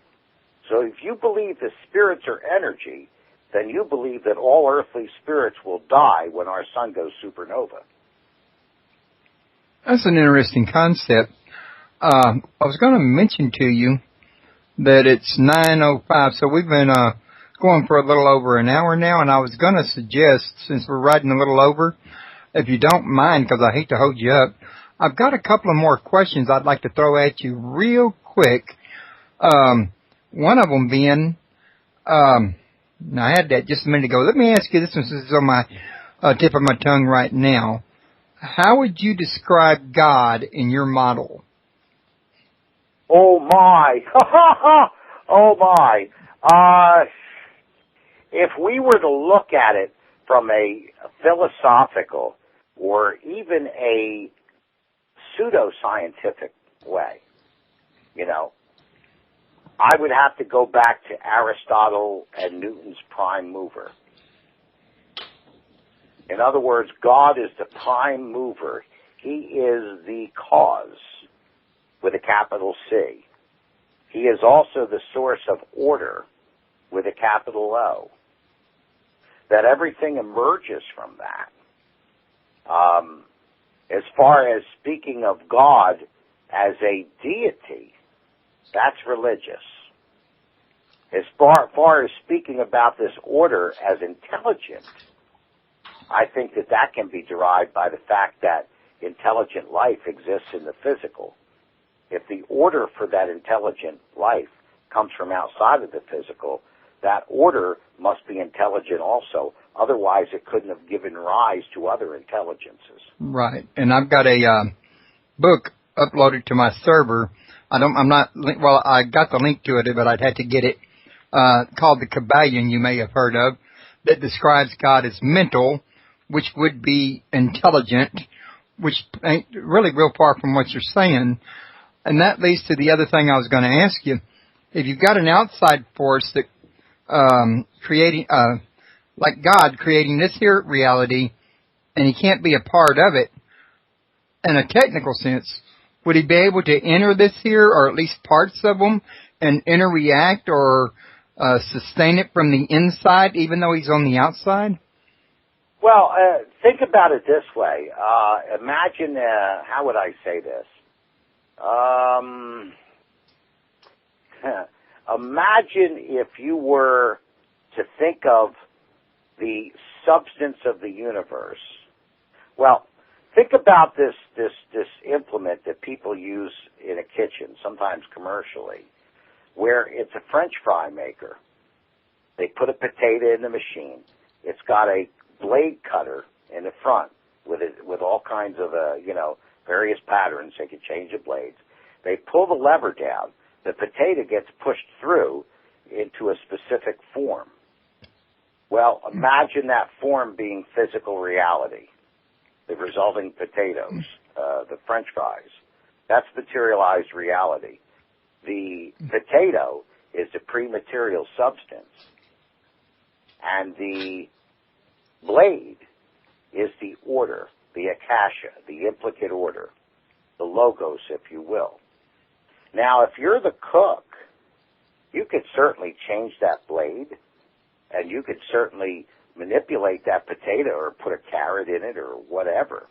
Speaker 3: So if you believe that spirits are energy, then you believe that all earthly spirits will die when our sun goes supernova.
Speaker 2: That's an interesting concept. I was going to mention to you that it's 9:05, so we've been going for a little over an hour now, and I was going to suggest, since we're riding a little over, if you don't mind, because I hate to hold you up, I've got a couple of more questions I'd like to throw at you real quick. One of them being, now I had that just a minute ago. Let me ask you this one, since it's on my tip of my tongue right now. How would you describe God in your model?
Speaker 3: Oh my! Oh my! If we were to look at it from a philosophical or even a pseudo-scientific way, I would have to go back to Aristotle and Newton's prime mover. In other words, God is the prime mover. He is the cause, with a capital C. He is also the source of order, with a capital O. That everything emerges from that. As far as speaking of God as a deity, that's religious. As far as speaking about this order as intelligent, I think that can be derived by the fact that intelligent life exists in the physical. If the order for that intelligent life comes from outside of the physical, that order must be intelligent also. Otherwise, it couldn't have given rise to other intelligences.
Speaker 2: Right. And I've got a book uploaded to my server. I got the link to it, but I'd had to get it, called The Kabbalion, you may have heard of, that describes God as mental, which would be intelligent, which ain't really real far from what you're saying. And that leads to the other thing I was going to ask you. If you've got an outside force that creating, like God creating this here reality, and he can't be a part of it, in a technical sense, would he be able to enter this here, or at least parts of them, and interact or sustain it from the inside, even though he's on the outside?
Speaker 3: Well, think about it this way. Imagine, how would I say this? Imagine if you were to think of the substance of the universe. Well, think about this implement that people use in a kitchen, sometimes commercially, where it's a French fry maker. They put a potato in the machine. It's got a blade cutter in the front with all kinds of various patterns. They can change the blades. They pull the lever down. The potato gets pushed through into a specific form. Well, imagine that form being physical reality. The resulting potatoes, the French fries. That's materialized reality. The potato is the pre-material substance. And the blade is the order, the akasha, the implicate order, the logos, if you will. Now, if you're the cook, you could certainly change that blade, and you could certainly manipulate that potato or put a carrot in it or whatever.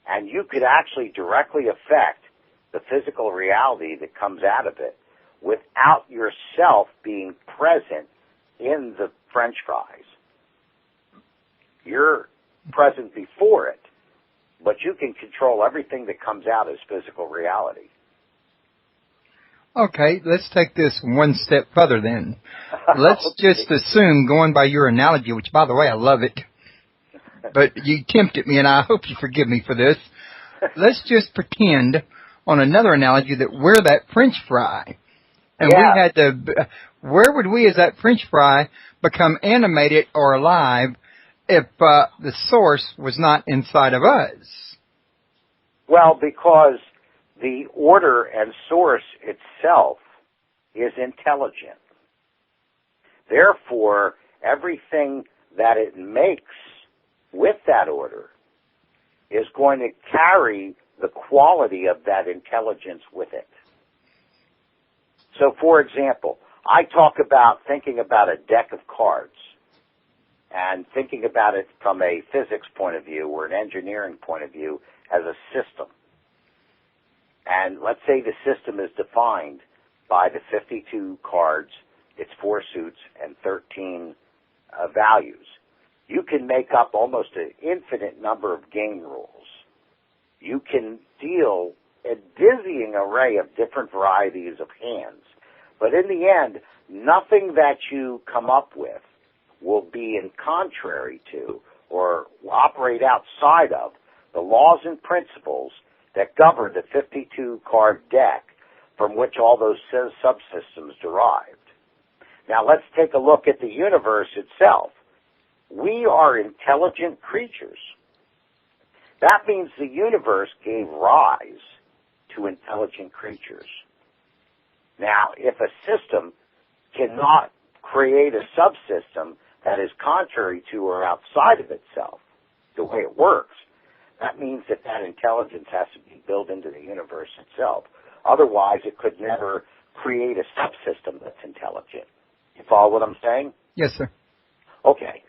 Speaker 3: And you could actually directly affect the physical reality that comes out of it without yourself being present in the French fries. You're present before it, but you can control everything that comes out as physical reality.
Speaker 2: Okay, let's take this one step further then. Let's just assume, going by your analogy, which, by the way, I love it, but you tempted me, and I hope you forgive me for this. Let's just pretend, on another analogy, that we're that French fry, and we had to, where would we as that French fry become animated or alive if the source was not inside of us?
Speaker 3: Well, because the order and source itself is intelligent. Therefore, everything that it makes with that order is going to carry the quality of that intelligence with it. So, for example, I talk about thinking about a deck of cards and thinking about it from a physics point of view or an engineering point of view as a system. And let's say the system is defined by the 52 cards, its 4 suits, and 13 values. You can make up almost an infinite number of game rules. You can deal a dizzying array of different varieties of hands. But in the end, nothing that you come up with will be in contrary to or operate outside of the laws and principles that govern the 52-card deck from which all those subsystems derived. Now let's take a look at the universe itself. We are intelligent creatures. That means the universe gave rise to intelligent creatures. Now, if a system cannot create a subsystem that is contrary to or outside of itself, the way it works, that means that that intelligence has to be built into the universe itself. Otherwise, it could never create a subsystem that's intelligent. You follow what I'm saying?
Speaker 2: Yes, sir.
Speaker 3: Okay.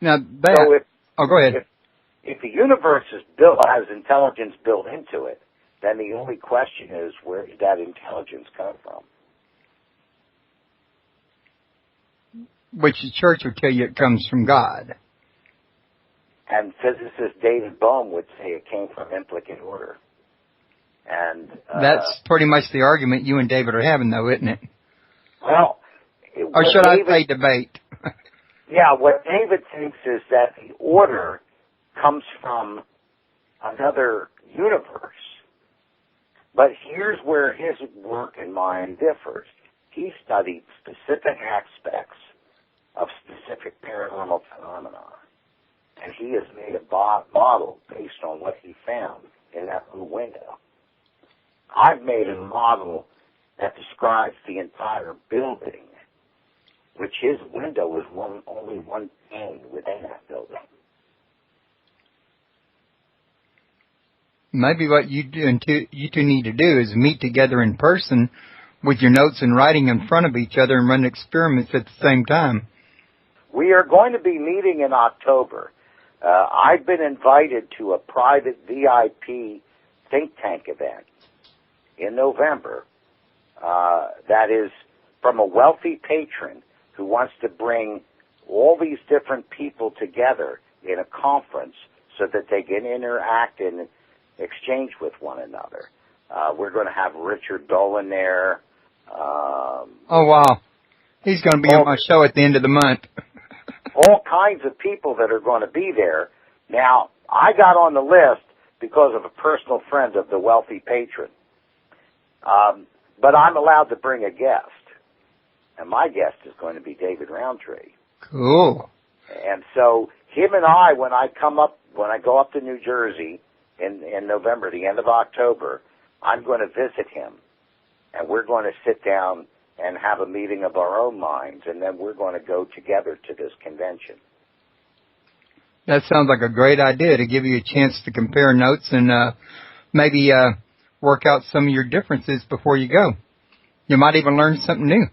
Speaker 2: Now, go ahead.
Speaker 3: If the universe is built, has intelligence built into it, then the only question is, where did that intelligence come from?
Speaker 2: Which the church would tell you it comes from God.
Speaker 3: And physicist David Bohm would say it came from implicate order. And
Speaker 2: that's pretty much the argument you and David are having, though, isn't it?
Speaker 3: Well,
Speaker 2: or should I say debate?
Speaker 3: Yeah, what David thinks is that the order comes from another universe. But here's where his work and mine differs. He studied specific aspects of specific paranormal phenomena. And he has made a model based on what he found in that little window. I've made a model that describes the entire building, which his window is only one pane within that building.
Speaker 2: Maybe what you two need to do is meet together in person with your notes and writing in front of each other and run experiments at the same time.
Speaker 3: We are going to be meeting in October. I've been invited to a private VIP think tank event in November that is from a wealthy patron who wants to bring all these different people together in a conference so that they can interact and exchange with one another. We're going to have Richard Dolan there.
Speaker 2: Oh, wow. He's going to be on my show at the end of the month.
Speaker 3: All kinds of people that are going to be there. Now, I got on the list because of a personal friend of the wealthy patron. But I'm allowed to bring a guest. And my guest is going to be David Roundtree.
Speaker 2: Cool.
Speaker 3: And so him and I, when I go up to New Jersey in November, the end of October, I'm going to visit him. And we're going to sit down and have a meeting of our own minds, and then we're going to go together to this convention.
Speaker 2: That sounds like a great idea, to give you a chance to compare notes and maybe work out some of your differences before you go. You might even learn something new.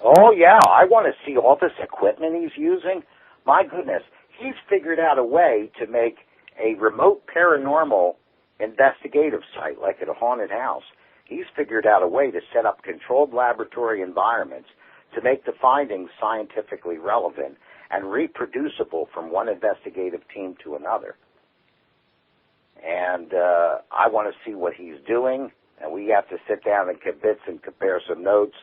Speaker 3: Oh, yeah. I want to see all this equipment he's using. My goodness. He's figured out a way to make a remote paranormal investigative site, like at a haunted house. He's figured out a way to set up controlled laboratory environments to make the findings scientifically relevant and reproducible from one investigative team to another. And I want to see what he's doing, and we have to sit down and convince and compare some notes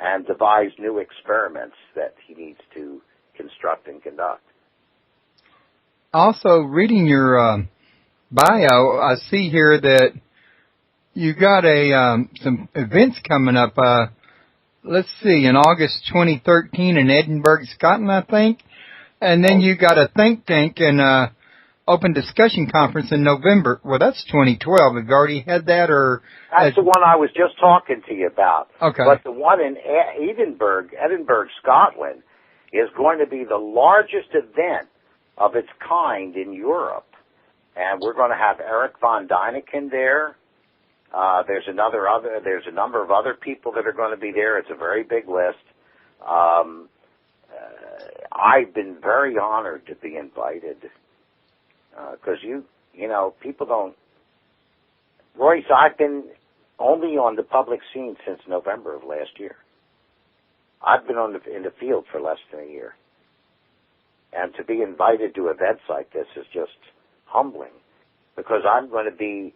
Speaker 3: and devise new experiments that he needs to construct and conduct.
Speaker 2: Also, reading your bio, I see here that you got some events coming up. Let's see, in August 2013 in Edinburgh, Scotland, I think. And then you got a think tank and open discussion conference in November. Well, that's 2012. Have you already had that, or?
Speaker 3: That's the one I was just talking to you about.
Speaker 2: Okay.
Speaker 3: But the one in Edinburgh, Scotland, is going to be the largest event of its kind in Europe. And we're going to have Eric von Däniken there. There's a number of other people that are going to be there. It's a very big list. I've been very honored to be invited. Because people don't. Royce, I've been only on the public scene since November of last year. I've been in the field for less than a year. And to be invited to events like this is just humbling, because I'm going to be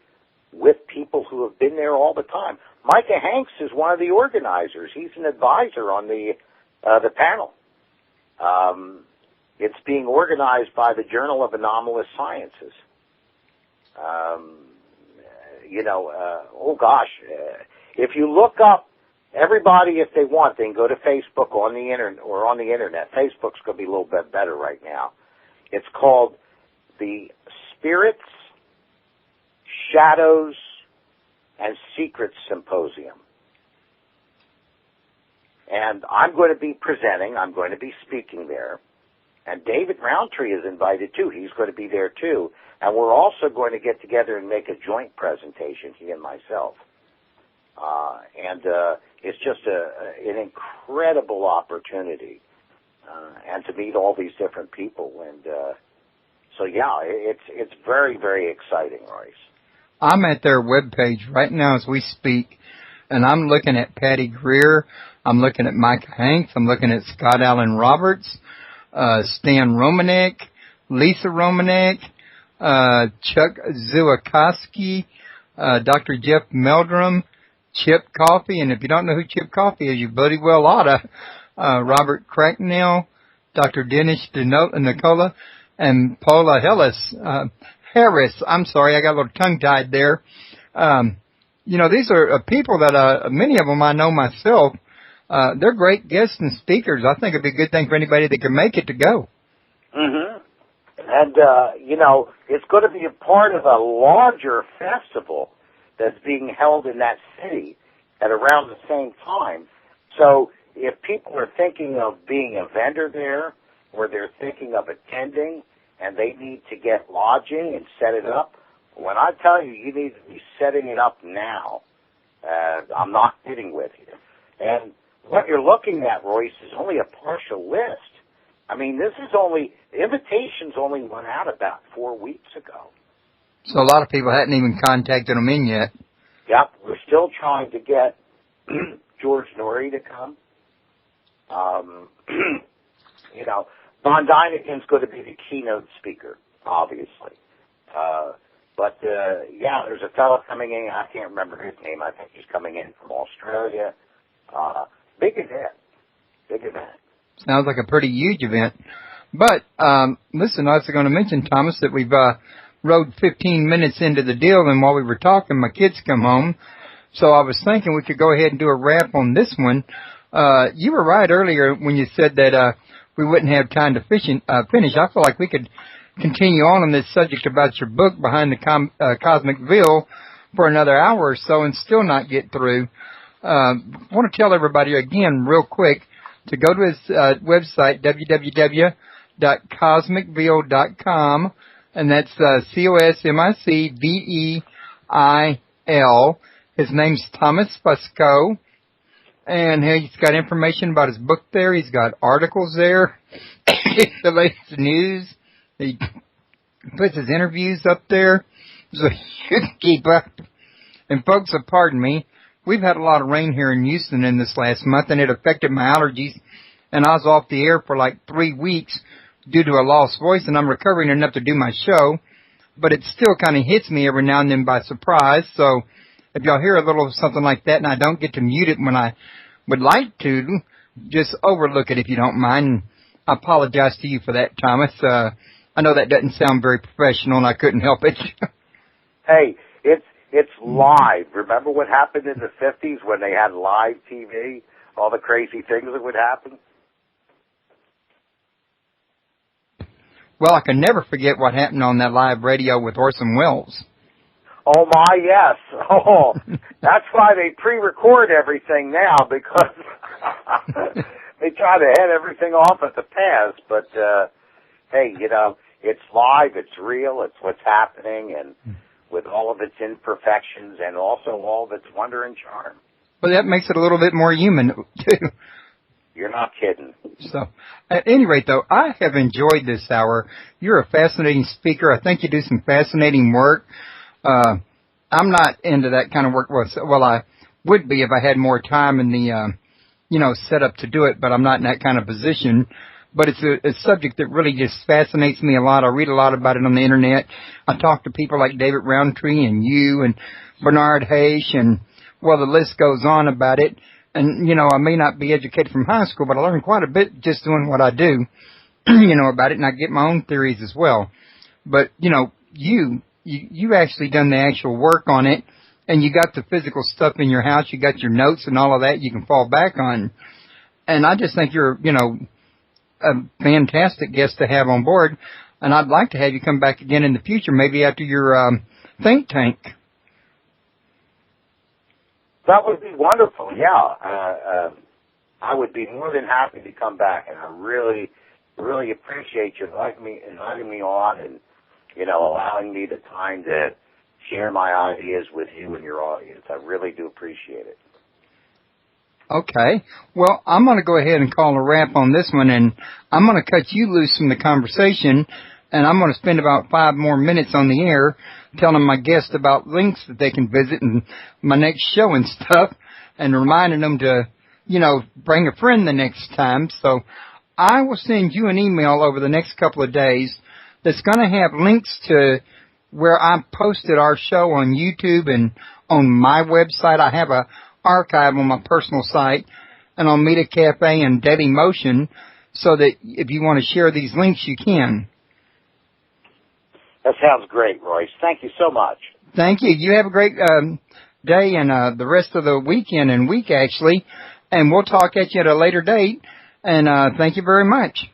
Speaker 3: with people who have been there all the time. Micah Hanks is one of the organizers. He's an advisor on the panel. It's being organized by the Journal of Anomalous Sciences. If you look up everybody, if they want, they can go to Facebook on the internet. Facebook's going to be a little bit better right now. It's called the Spirits, Shadows, and Secrets Symposium. And I'm going to be presenting. I'm going to be speaking there. And David Roundtree is invited, too. He's going to be there, too. And we're also going to get together and make a joint presentation, he and myself. It's just an incredible opportunity, and to meet all these different people. And it's very, very exciting, Royce.
Speaker 2: I'm at their webpage right now as we speak, and I'm looking at Patty Greer. I'm looking at Mike Hanks. I'm looking at Scott Allen Roberts, Stan Romanek, Lisa Romanek, Chuck Zukowski, Dr. Jeff Meldrum, Chip Coffey, and if you don't know who Chip Coffey is, you bloody well oughta. Robert Cracknell, Dr. Dennis Nicola, and Paula Harris. I'm sorry, I got a little tongue-tied there. These are people that, many of them I know myself. They're great guests and speakers. I think it'd be a good thing for anybody that can make it to go.
Speaker 3: Mm-hmm. And, it's going to be a part of a larger festival that's being held in that city at around the same time. So if people are thinking of being a vendor there, or they're thinking of attending, and they need to get lodging and set it up, when I tell you, you need to be setting it up now. I'm not kidding with you. And what you're looking at, Royce, is only a partial list. I mean, invitations only went out about 4 weeks ago.
Speaker 2: So a lot of people hadn't even contacted them in yet.
Speaker 3: Yep, we're still trying to get George Norrie to come. Von Dyneken's going to be the keynote speaker, obviously. There's a fellow coming in. I can't remember his name. I think he's coming in from Australia. Big event.
Speaker 2: Sounds like a pretty huge event. But, listen, I was going to mention, Thomas, that we've rode 15 minutes into the deal, and while we were talking, my kids come home. So I was thinking we could go ahead and do a wrap on this one. You were right earlier when you said that we wouldn't have time to finish. I feel like we could continue on this subject about your book, Behind the Cosmic Veil, for another hour or so and still not get through. I want to tell everybody again real quick to go to his website, www.cosmicveil.com, and that's COSMICVEIL. His name's Thomas Fusco, and he's got information about his book there. He's got articles there, the latest news. He puts his interviews up there, so you can keep up. And folks, pardon me, we've had a lot of rain here in Houston in this last month, and it affected my allergies, and I was off the air for like 3 weeks due to a lost voice, and I'm recovering enough to do my show, but it still kind of hits me every now and then by surprise. So if y'all hear a little something like that and I don't get to mute it when I would like to, just overlook it if you don't mind. And I apologize to you for that, Thomas. I know that doesn't sound very professional, and I couldn't help it.
Speaker 3: Hey, it's live. Remember what happened in the 50s when they had live TV? All the crazy things that would happen?
Speaker 2: Well, I can never forget what happened on that live radio with Orson Welles.
Speaker 3: Oh, my, yes. Oh, that's why they pre-record everything now, because they try to head everything off at the pass. But, hey, you know, it's live, it's real, it's what's happening, and with all of its imperfections and also all of its wonder and charm.
Speaker 2: Well, that makes it a little bit more human, too.
Speaker 3: You're not kidding.
Speaker 2: So, at any rate, though, I have enjoyed this hour. You're a fascinating speaker. I think you do some fascinating work. I'm not into that kind of work. Well, I would be if I had more time in the, set up to do it, but I'm not in that kind of position. But it's a subject that really just fascinates me a lot. I read a lot about it on the Internet. I talk to people like David Roundtree and you and Bernard Hayes, and, well, the list goes on about it. And, I may not be educated from high school, but I learned quite a bit just doing what I do, about it, and I get my own theories as well. But, you actually done the actual work on it, and you got the physical stuff in your house, you got your notes and all of that you can fall back on. And I just think you're, a fantastic guest to have on board, and I'd like to have you come back again in the future, maybe after your think tank.
Speaker 3: That would be wonderful, yeah. I would be more than happy to come back, and I really, really appreciate you inviting me on and, allowing me the time to share my ideas with you and your audience. I really do appreciate it.
Speaker 2: Okay. Well, I'm going to go ahead and call a wrap on this one, and I'm going to cut you loose from the conversation, and I'm going to spend about 5 more minutes on the air telling my guests about links that they can visit and my next show and stuff, and reminding them to, bring a friend the next time. So I will send you an email over the next couple of days that's going to have links to where I posted our show on YouTube and on my website. I have a archive on my personal site and on Media Cafe and Daily Motion, so that if you want to share these links, you can.
Speaker 3: That sounds great, Royce. Thank you so much.
Speaker 2: Thank you. You have a great day and the rest of the weekend and week, actually. And we'll talk at you at a later date. And thank you very much.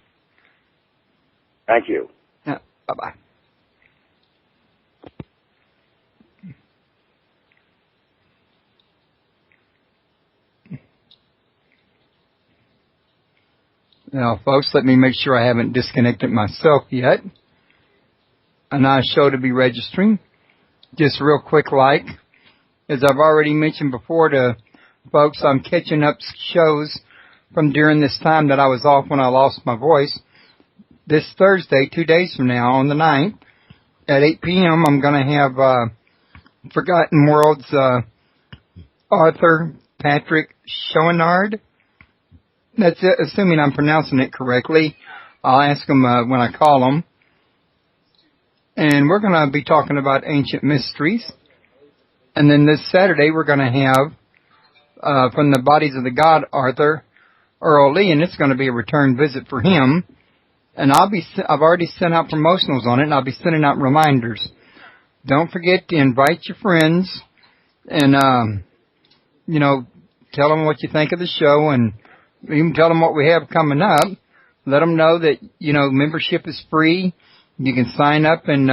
Speaker 3: Thank you.
Speaker 2: Bye-bye. Now, folks, let me make sure I haven't disconnected myself yet. A nice show to be registering. Just real quick, as I've already mentioned before to folks, I'm catching up shows from during this time that I was off when I lost my voice. This Thursday, 2 days from now, on the 9th, at 8 p.m., I'm going to have Forgotten World's Arthur Patrick Chouinard. That's it, assuming I'm pronouncing it correctly. I'll ask him when I call him. And we're going to be talking about ancient mysteries. And then this Saturday, we're going to have, from the Bodies of the God, Arthur Earl Lee, and it's going to be a return visit for him. And I've already sent out promotionals on it, and I'll be sending out reminders. Don't forget to invite your friends and, tell them what you think of the show, and even tell them what we have coming up. Let them know that, membership is free. You can sign up, and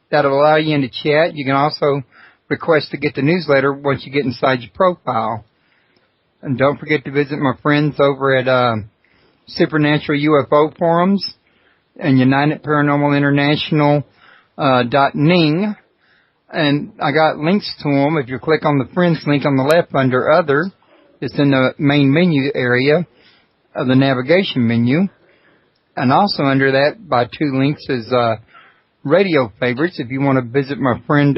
Speaker 2: that'll allow you into chat. You can also request to get the newsletter once you get inside your profile. And don't forget to visit my friends over at Supernatural UFO Forums and United Paranormal International .ning. And I got links to them. If you click on the friends link on the left under Other, it's in the main menu area of the navigation menu. And also under that, by 2 links, is radio favorites. If you want to visit my friend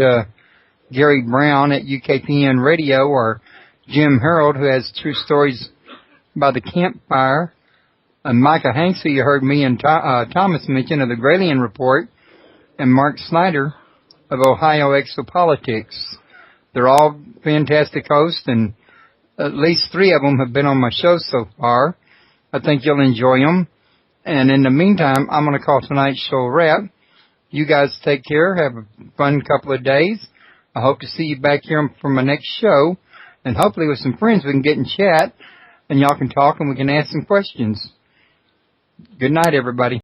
Speaker 2: Gary Brown at UKPN Radio, or Jim Harold, who has True Stories by the Campfire, and Micah Hanks, who you heard me and Thomas mention of the Gralian Report, and Mark Snyder of Ohio Exopolitics. They're all fantastic hosts, and at least 3 of them have been on my show so far. I think you'll enjoy them. And in the meantime, I'm going to call tonight's show a wrap. You guys take care. Have a fun couple of days. I hope to see you back here for my next show. And hopefully with some friends we can get in chat. And y'all can talk and we can ask some questions. Good night, everybody.